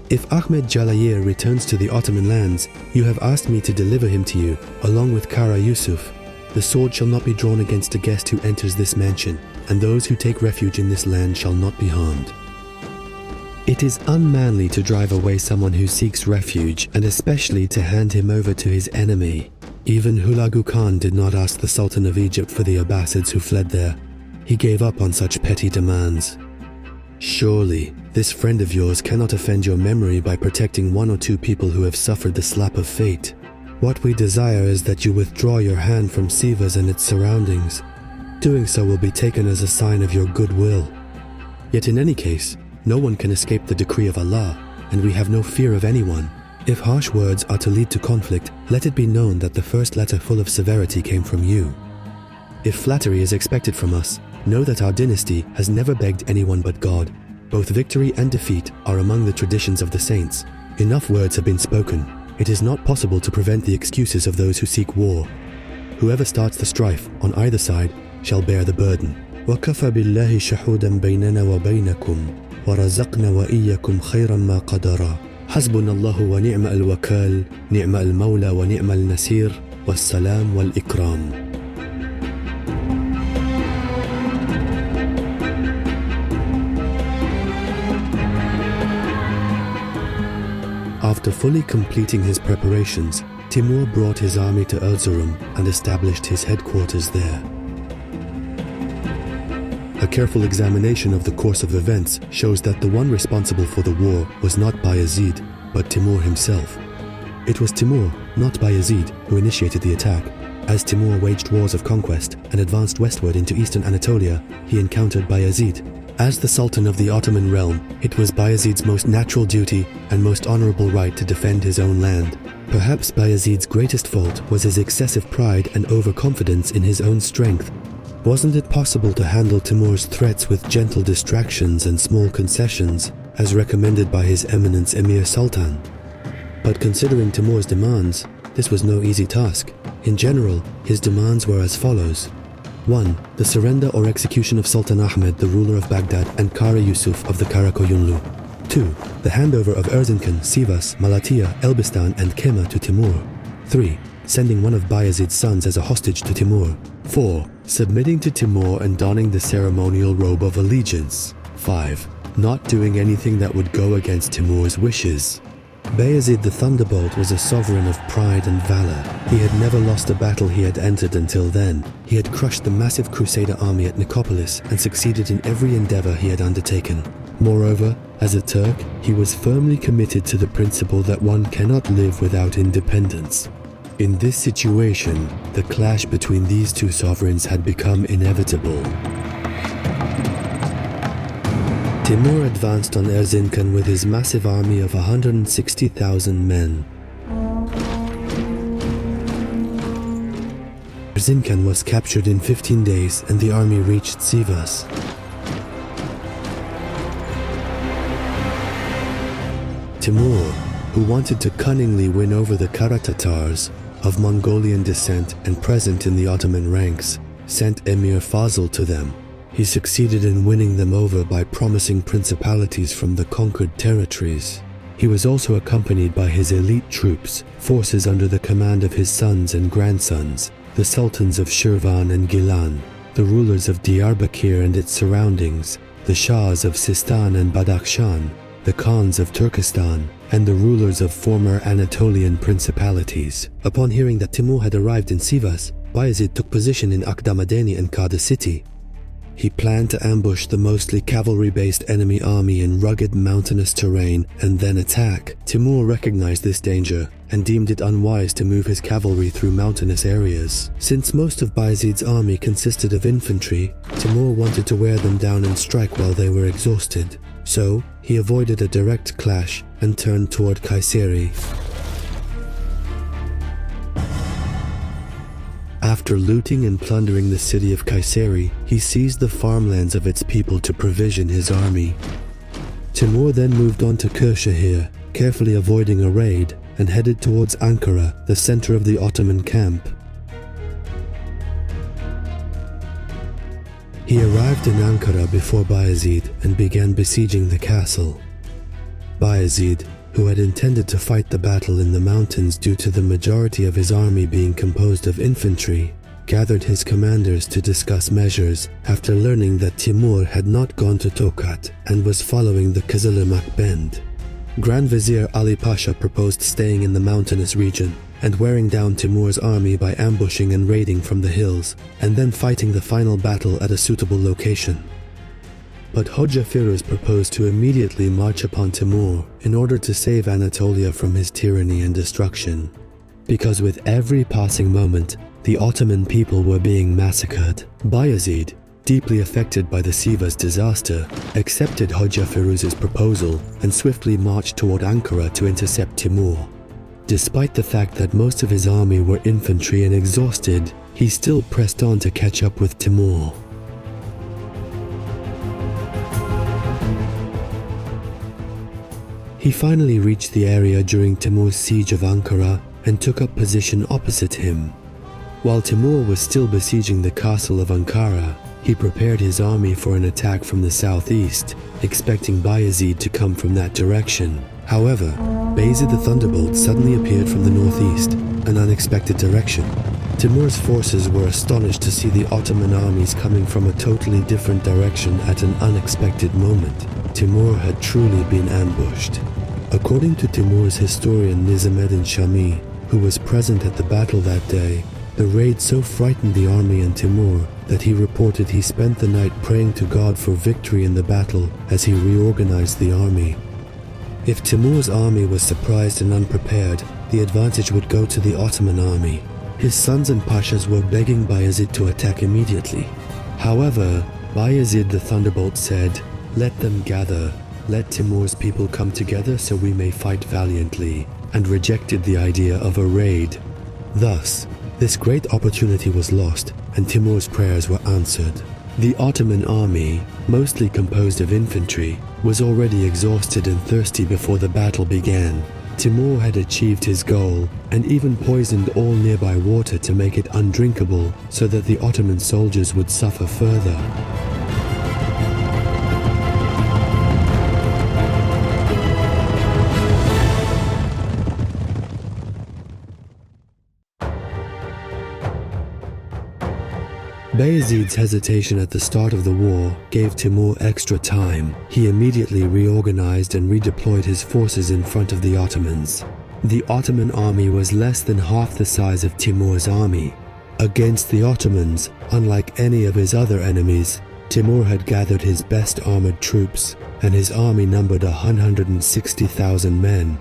"If Ahmed Jalayir returns to the Ottoman lands, you have asked me to deliver him to you, along with Kara Yusuf. The sword shall not be drawn against a guest who enters this mansion, and those who take refuge in this land shall not be harmed." It is unmanly to drive away someone who seeks refuge, and especially to hand him over to his enemy. Even Hulagu Khan did not ask the Sultan of Egypt for the Abbasids who fled there. He gave up on such petty demands. Surely, this friend of yours cannot offend your memory by protecting one or two people who have suffered the slap of fate. What we desire is that you withdraw your hand from Sivas and its surroundings. Doing so will be taken as a sign of your goodwill. Yet in any case, no one can escape the decree of Allah, and we have no fear of anyone. If harsh words are to lead to conflict, let it be known that the first letter full of severity came from you. If flattery is expected from us, know that our dynasty has never begged anyone but God. Both victory and defeat are among the traditions of the saints. Enough words have been spoken. It is not possible to prevent the excuses of those who seek war. Whoever starts the strife on either side shall bear the burden. وكفى بالله شهودا بيننا وبينكم ورزقنا وإياكم خيرا ما قدر حسبنا الله ونعم الوكال نعم المولى ونعم النصير والسلام والإكرام. After fully completing his preparations, Timur brought his army to Erzurum and established his headquarters there. A careful examination of the course of events shows that the one responsible for the war was not Bayezid, but Timur himself. It was Timur, not Bayezid, who initiated the attack. As Timur waged wars of conquest and advanced westward into eastern Anatolia, he encountered Bayezid. As the Sultan of the Ottoman realm, it was Bayezid's most natural duty and most honorable right to defend his own land. Perhaps Bayezid's greatest fault was his excessive pride and overconfidence in his own strength. Wasn't it possible to handle Timur's threats with gentle distractions and small concessions, as recommended by His Eminence Emir Sultan? But considering Timur's demands, this was no easy task. In general, his demands were as follows. 1. The surrender or execution of Sultan Ahmed, the ruler of Baghdad, and Kara Yusuf of the Karakoyunlu. 2. The handover of Erzincan, Sivas, Malatya, Elbistan, and Kema to Timur. 3. Sending one of Bayezid's sons as a hostage to Timur. 4. Submitting to Timur and donning the ceremonial robe of allegiance. 5. Not doing anything that would go against Timur's wishes. Bayezid the Thunderbolt was a sovereign of pride and valor. He had never lost a battle he had entered until then. He had crushed the massive Crusader army at Nicopolis and succeeded in every endeavor he had undertaken. Moreover, as a Turk, he was firmly committed to the principle that one cannot live without independence. In this situation, the clash between these two sovereigns had become inevitable. Timur advanced on Erzincan with his massive army of 160,000 men. Erzincan was captured in 15 days and the army reached Sivas. Timur, who wanted to cunningly win over the Kara Tatars, of Mongolian descent and present in the Ottoman ranks, sent Emir Fazıl to them. He succeeded in winning them over by promising principalities from the conquered territories. He was also accompanied by his elite troops, forces under the command of his sons and grandsons, the sultans of Shirvan and Gilan, the rulers of Diyarbakir and its surroundings, the shahs of Sistan and Badakhshan, the khans of Turkestan, and the rulers of former Anatolian principalities. Upon hearing that Timur had arrived in Sivas, Bayezid took position in Akdamadeni and Kada city. He planned to ambush the mostly cavalry-based enemy army in rugged mountainous terrain and then attack. Timur recognized this danger and deemed it unwise to move his cavalry through mountainous areas. Since most of Bayezid's army consisted of infantry, Timur wanted to wear them down and strike while they were exhausted. So, he avoided a direct clash and turned toward Kayseri. After looting and plundering the city of Kayseri, he seized the farmlands of its people to provision his army. Timur then moved on to Kırşehir, carefully avoiding a raid, and headed towards Ankara, the center of the Ottoman camp. He arrived in Ankara before Bayezid and began besieging the castle. Bayezid, who had intended to fight the battle in the mountains due to the majority of his army being composed of infantry, gathered his commanders to discuss measures after learning that Timur had not gone to Tokat and was following the Kızılırmak Bend. Grand Vizier Ali Pasha proposed staying in the mountainous region and wearing down Timur's army by ambushing and raiding from the hills, and then fighting the final battle at a suitable location. But Hoja Firuz proposed to immediately march upon Timur in order to save Anatolia from his tyranny and destruction. Because with every passing moment, the Ottoman people were being massacred. Bayezid, deeply affected by the Sivas disaster, accepted Hoja Firuz's proposal and swiftly marched toward Ankara to intercept Timur. Despite the fact that most of his army were infantry and exhausted, he still pressed on to catch up with Timur. He finally reached the area during Timur's siege of Ankara and took up position opposite him. While Timur was still besieging the castle of Ankara, He prepared his army for an attack from the southeast, expecting Bayezid to come from that direction. However, Bayezid the Thunderbolt suddenly appeared from the northeast, an unexpected direction. Timur's forces were astonished to see the Ottoman armies coming from a totally different direction at an unexpected moment. Timur had truly been ambushed. According to Timur's historian Nizamuddin Shami, who was present at the battle that day, the raid so frightened the army and Timur that he reported he spent the night praying to God for victory in the battle as he reorganized the army. If Timur's army was surprised and unprepared, the advantage would go to the Ottoman army. His sons and pashas were begging Bayezid to attack immediately. However, Bayezid the Thunderbolt said, "Let them gather. Let Timur's people come together so we may fight valiantly," and rejected the idea of a raid. Thus, this great opportunity was lost and Timur's prayers were answered. The Ottoman army, mostly composed of infantry, was already exhausted and thirsty before the battle began. Timur had achieved his goal and even poisoned all nearby water to make it undrinkable so that the Ottoman soldiers would suffer further. Bayezid's hesitation at the start of the war gave Timur extra time. He immediately reorganized and redeployed his forces in front of the Ottomans. The Ottoman army was less than half the size of Timur's army. Against the Ottomans, unlike any of his other enemies, Timur had gathered his best armored troops, and his army numbered 160,000 men.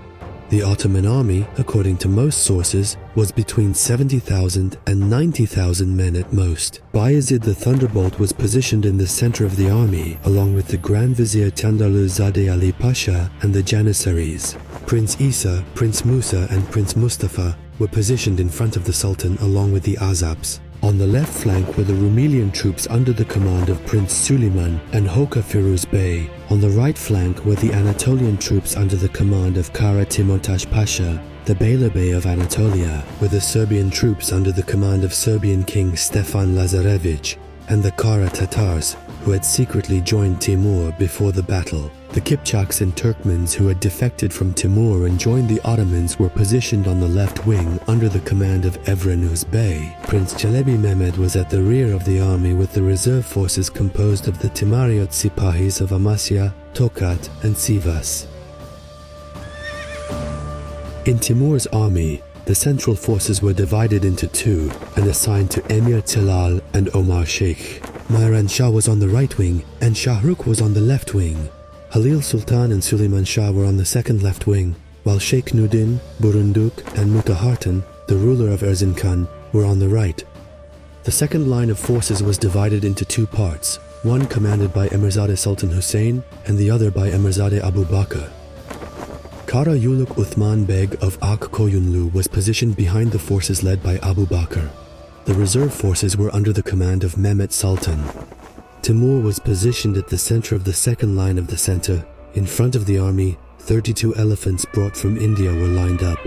The Ottoman army, according to most sources, was between 70,000 and 90,000 men at most. Bayezid the Thunderbolt was positioned in the center of the army, along with the Grand Vizier Tandaluzadeh Ali Pasha and the Janissaries. Prince Isa, Prince Musa, and Prince Mustafa were positioned in front of the Sultan along with the Azabs. On the left flank were the Rumelian troops under the command of Prince Suleiman and Hoka Firuz Bey. On the right flank were the Anatolian troops under the command of Kara Timotash Pasha, the Beylerbey of Anatolia, with the Serbian troops under the command of Serbian King Stefan Lazarevich, and the Kara Tatars, who had secretly joined Timur before the battle. The Kipchaks and Turkmens who had defected from Timur and joined the Ottomans were positioned on the left wing under the command of Evrenuz Bey. Prince Çelebi Mehmed was at the rear of the army with the reserve forces composed of the Timariot Sipahis of Amasya, Tokat, and Sivas. In Timur's army, the central forces were divided into two and assigned to Emir Tilal and Omar Sheikh. Myran Shah was on the right wing and Shahrukh was on the left wing. Halil Sultan and Suleiman Shah were on the second left wing, while Sheikh Nuddin, Burunduk, and Mutahartan, the ruler of Erzincan, were on the right. The second line of forces was divided into two parts, one commanded by Emirzadeh Sultan Hussein and the other by Emirzadeh Abu Bakr. Kara Yuluk Uthman Beg of Ak Koyunlu was positioned behind the forces led by Abu Bakr. The reserve forces were under the command of Mehmet Sultan. Timur was positioned at the center of the second line of the center. In front of the army, 32 elephants brought from India were lined up.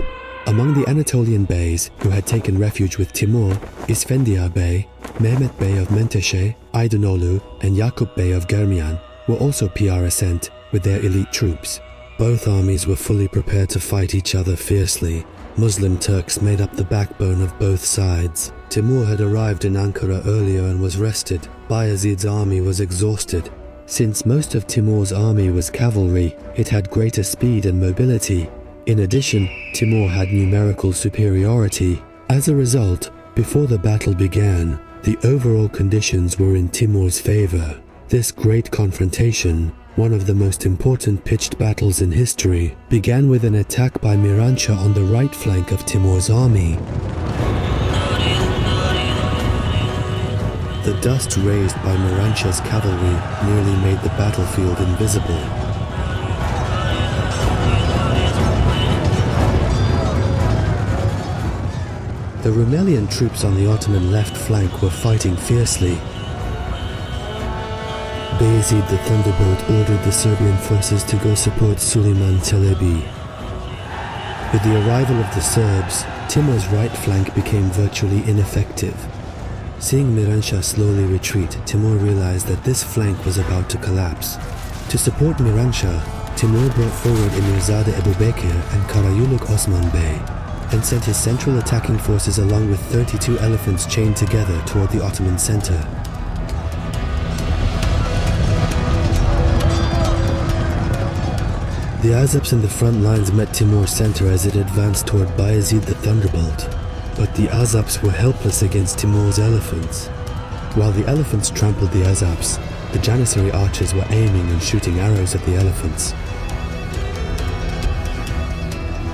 Among the Anatolian beys who had taken refuge with Timur, Isfendiar Bey, Mehmet Bey of Menteşe, Aydınolu, and Yakup Bey of Germian were also PR sent with their elite troops. Both armies were fully prepared to fight each other fiercely. Muslim Turks made up the backbone of both sides. Timur had arrived in Ankara earlier and was rested. Bayezid's army was exhausted. Since most of Timur's army was cavalry, it had greater speed and mobility. In addition, Timur had numerical superiority. As a result, before the battle began, the overall conditions were in Timur's favor. This great confrontation, one of the most important pitched battles in history, began with an attack by Miranshah on the right flank of Timur's army. The dust raised by Miranshah's cavalry nearly made the battlefield invisible. The Rumelian troops on the Ottoman left flank were fighting fiercely. Bayezid the Thunderbolt ordered the Serbian forces to go support Suleiman Çelebi. With the arrival of the Serbs, Timur's right flank became virtually ineffective. Seeing Miranshah slowly retreat, Timur realized that this flank was about to collapse. To support Miranshah, Timur brought forward Emirzade Ebu Bekir and Karayülük Osman Bey, and sent his central attacking forces along with 32 elephants chained together toward the Ottoman center. The Azaps in the front lines met Timur's center as it advanced toward Bayezid the Thunderbolt, but the Azaps were helpless against Timur's elephants. While the elephants trampled the Azaps, the Janissary archers were aiming and shooting arrows at the elephants.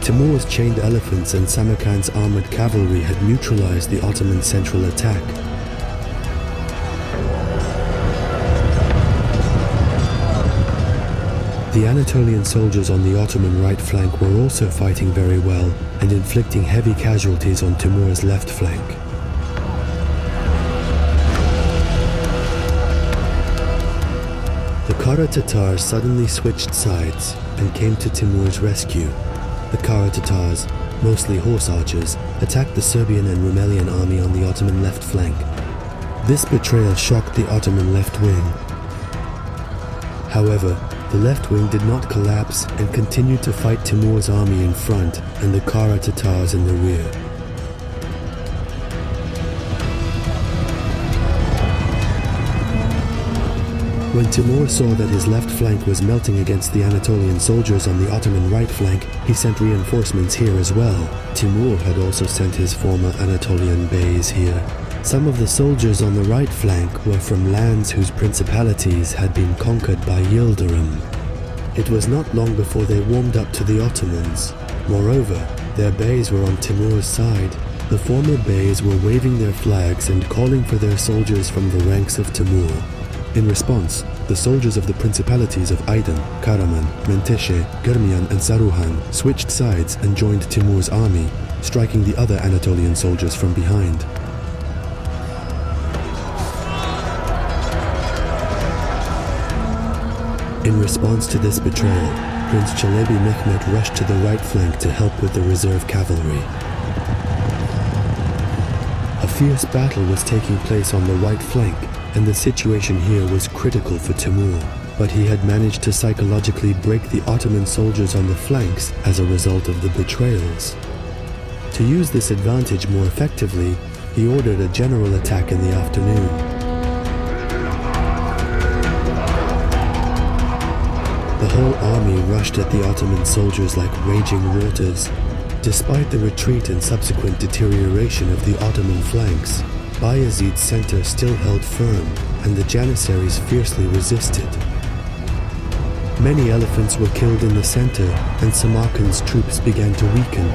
Timur's chained elephants and Samarkand's armored cavalry had neutralized the Ottoman central attack. The Anatolian soldiers on the Ottoman right flank were also fighting very well and inflicting heavy casualties on Timur's left flank. The Kara Tatars suddenly switched sides and came to Timur's rescue. The Kara Tatars, mostly horse archers, attacked the Serbian and Rumelian army on the Ottoman left flank. This betrayal shocked the Ottoman left wing. However, the left wing did not collapse and continued to fight Timur's army in front and the Kara Tatars in the rear. When Timur saw that his left flank was melting against the Anatolian soldiers on the Ottoman right flank, he sent reinforcements here as well. Timur had also sent his former Anatolian beys here. Some of the soldiers on the right flank were from lands whose principalities had been conquered by Yildirim. It was not long before they warmed up to the Ottomans. Moreover, their beys were on Timur's side. The former beys were waving their flags and calling for their soldiers from the ranks of Timur. In response, the soldiers of the principalities of Aydın, Karaman, Menteşe, Germian and Saruhan switched sides and joined Timur's army, striking the other Anatolian soldiers from behind. In response to this betrayal, Prince Çelebi Mehmet rushed to the right flank to help with the reserve cavalry. A fierce battle was taking place on the right flank, and the situation here was critical for Timur, but he had managed to psychologically break the Ottoman soldiers on the flanks as a result of the betrayals. To use this advantage more effectively, he ordered a general attack in the afternoon. The whole army rushed at the Ottoman soldiers like raging waters. Despite the retreat and subsequent deterioration of the Ottoman flanks, Bayezid's center still held firm, and the Janissaries fiercely resisted. Many elephants were killed in the center, and Samarkand's troops began to weaken.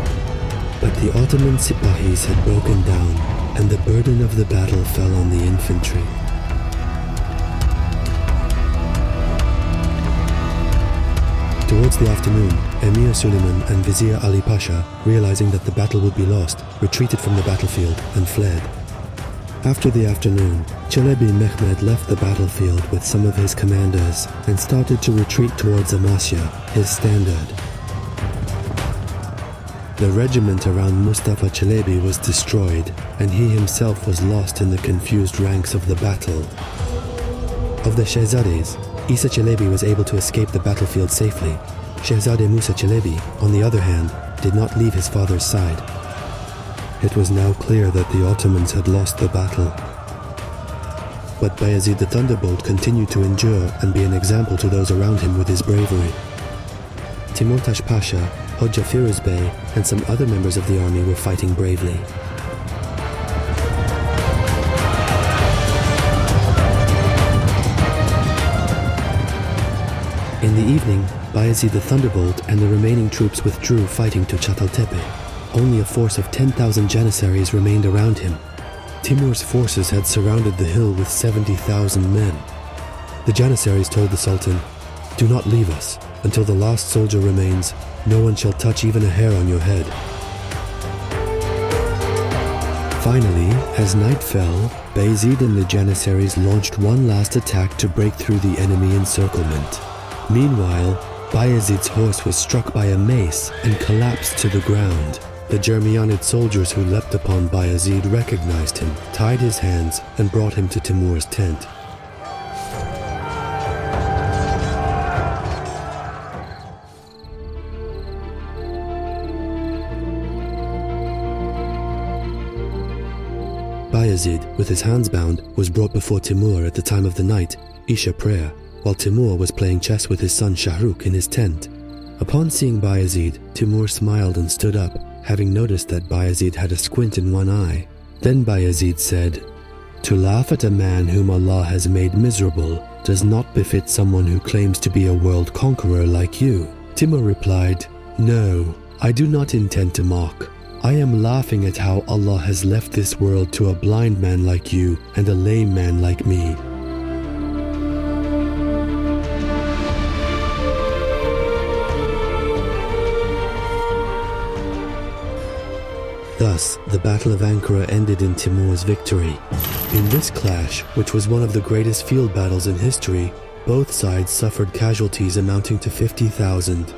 But the Ottoman Sipahis had broken down, and the burden of the battle fell on the infantry. Towards the afternoon, Emir Suleiman and Vizier Ali Pasha, realizing that the battle would be lost, retreated from the battlefield and fled. After the afternoon, Çelebi Mehmet left the battlefield with some of his commanders and started to retreat towards Amasya, his standard. The regiment around Mustafa Çelebi was destroyed, and he himself was lost in the confused ranks of the battle. Of the Shehzades, Isa Çelebi was able to escape the battlefield safely. Shehzade Musa Çelebi, on the other hand, did not leave his father's side. It was now clear that the Ottomans had lost the battle. But Bayezid the Thunderbolt continued to endure and be an example to those around him with his bravery. Timurtaş Pasha, Hoca Firuz Bey, and some other members of the army were fighting bravely. In the evening, Bayezid the Thunderbolt and the remaining troops withdrew fighting to Çataltepe. Only a force of 10,000 Janissaries remained around him. Timur's forces had surrounded the hill with 70,000 men. The Janissaries told the Sultan, "Do not leave us. Until the last soldier remains, no one shall touch even a hair on your head." Finally, as night fell, Bayezid and the Janissaries launched one last attack to break through the enemy encirclement. Meanwhile, Bayezid's horse was struck by a mace and collapsed to the ground. The Germanid soldiers who leapt upon Bayezid recognized him, tied his hands, and brought him to Timur's tent. Bayezid, with his hands bound, was brought before Timur at the time of the night, Isha prayer, while Timur was playing chess with his son Shahrukh in his tent. Upon seeing Bayezid, Timur smiled and stood up, having noticed that Bayezid had a squint in one eye. Then Bayezid said, "To laugh at a man whom Allah has made miserable does not befit someone who claims to be a world conqueror like you." Timur replied, "No, I do not intend to mock. I am laughing at how Allah has left this world to a blind man like you and a lame man like me." Thus, the Battle of Ankara ended in Timur's victory. In this clash, which was one of the greatest field battles in history, both sides suffered casualties amounting to 50,000.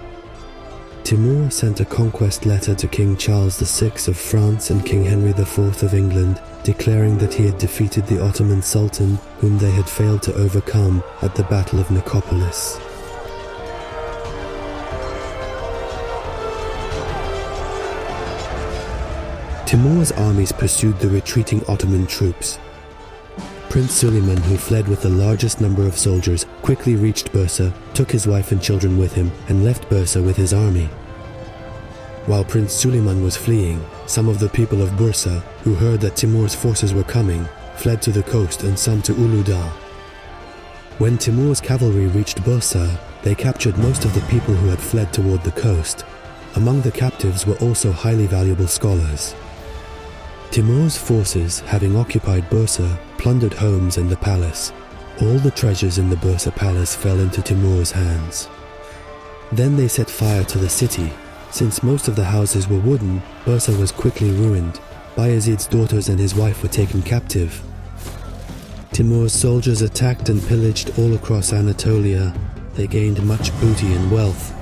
Timur sent a conquest letter to King Charles VI of France and King Henry IV of England, declaring that he had defeated the Ottoman Sultan, whom they had failed to overcome at the Battle of Nicopolis. Timur's armies pursued the retreating Ottoman troops. Prince Suleiman, who fled with the largest number of soldiers, quickly reached Bursa, took his wife and children with him, and left Bursa with his army. While Prince Suleiman was fleeing, some of the people of Bursa, who heard that Timur's forces were coming, fled to the coast and some to Uludağ. When Timur's cavalry reached Bursa, they captured most of the people who had fled toward the coast. Among the captives were also highly valuable scholars. Timur's forces, having occupied Bursa, plundered homes and the palace. All the treasures in the Bursa palace fell into Timur's hands. Then they set fire to the city. Since most of the houses were wooden, Bursa was quickly ruined. Bayezid's daughters and his wife were taken captive. Timur's soldiers attacked and pillaged all across Anatolia. They gained much booty and wealth.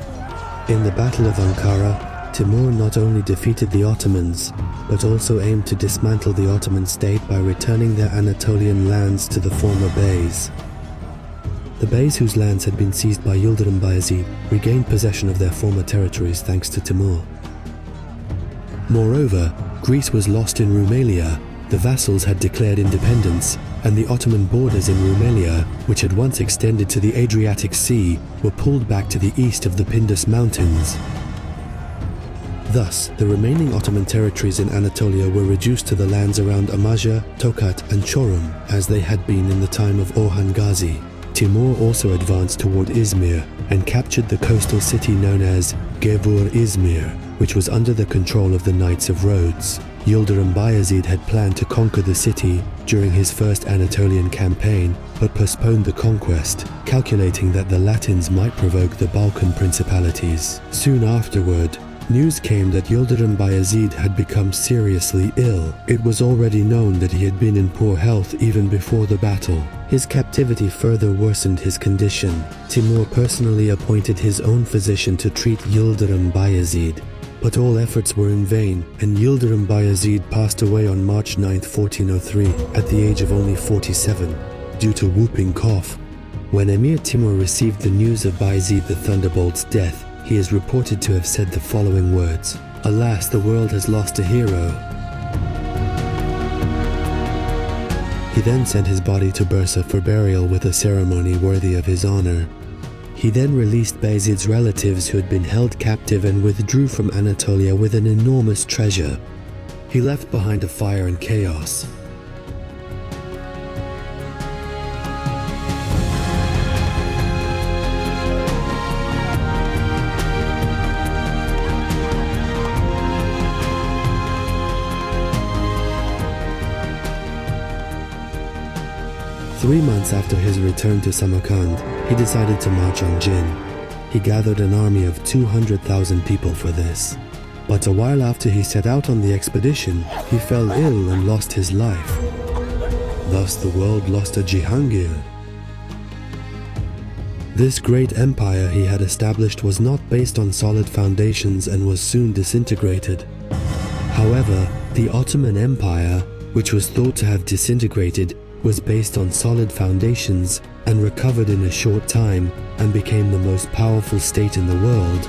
In the Battle of Ankara, Timur not only defeated the Ottomans, but also aimed to dismantle the Ottoman state by returning their Anatolian lands to the former Beys. The Beys, whose lands had been seized by Yildirim Bayezid, regained possession of their former territories thanks to Timur. Moreover, Greece was lost in Rumelia, the vassals had declared independence, and the Ottoman borders in Rumelia, which had once extended to the Adriatic Sea, were pulled back to the east of the Pindus Mountains. Thus, the remaining Ottoman territories in Anatolia were reduced to the lands around Amasya, Tokat, and Çorum, as they had been in the time of Orhan Gazi. Timur also advanced toward Izmir and captured the coastal city known as Gevur Izmir, which was under the control of the Knights of Rhodes. Yildirim Bayezid had planned to conquer the city during his first Anatolian campaign, but postponed the conquest, calculating that the Latins might provoke the Balkan principalities. Soon afterward, news came that Yildirim Bayezid had become seriously ill. It was already known that he had been in poor health even before the battle. His captivity further worsened his condition. Timur personally appointed his own physician to treat Yildirim Bayezid. But all efforts were in vain, and Yildirim Bayezid passed away on March 9, 1403, at the age of only 47, due to whooping cough. When Emir Timur received the news of Bayezid the Thunderbolt's death, he is reported to have said the following words: "Alas, the world has lost a hero." He then sent his body to Bursa for burial with a ceremony worthy of his honor. He then released Bayezid's relatives who had been held captive and withdrew from Anatolia with an enormous treasure. He left behind a fire and chaos. Three months after his return to Samarkand, he decided to march on Jin. He gathered an army of 200,000 people for this. But a while after he set out on the expedition, he fell ill and lost his life. Thus the world lost a Jihangir. This great empire he had established was not based on solid foundations and was soon disintegrated. However, the Ottoman Empire, which was thought to have disintegrated, was based on solid foundations and recovered in a short time and became the most powerful state in the world.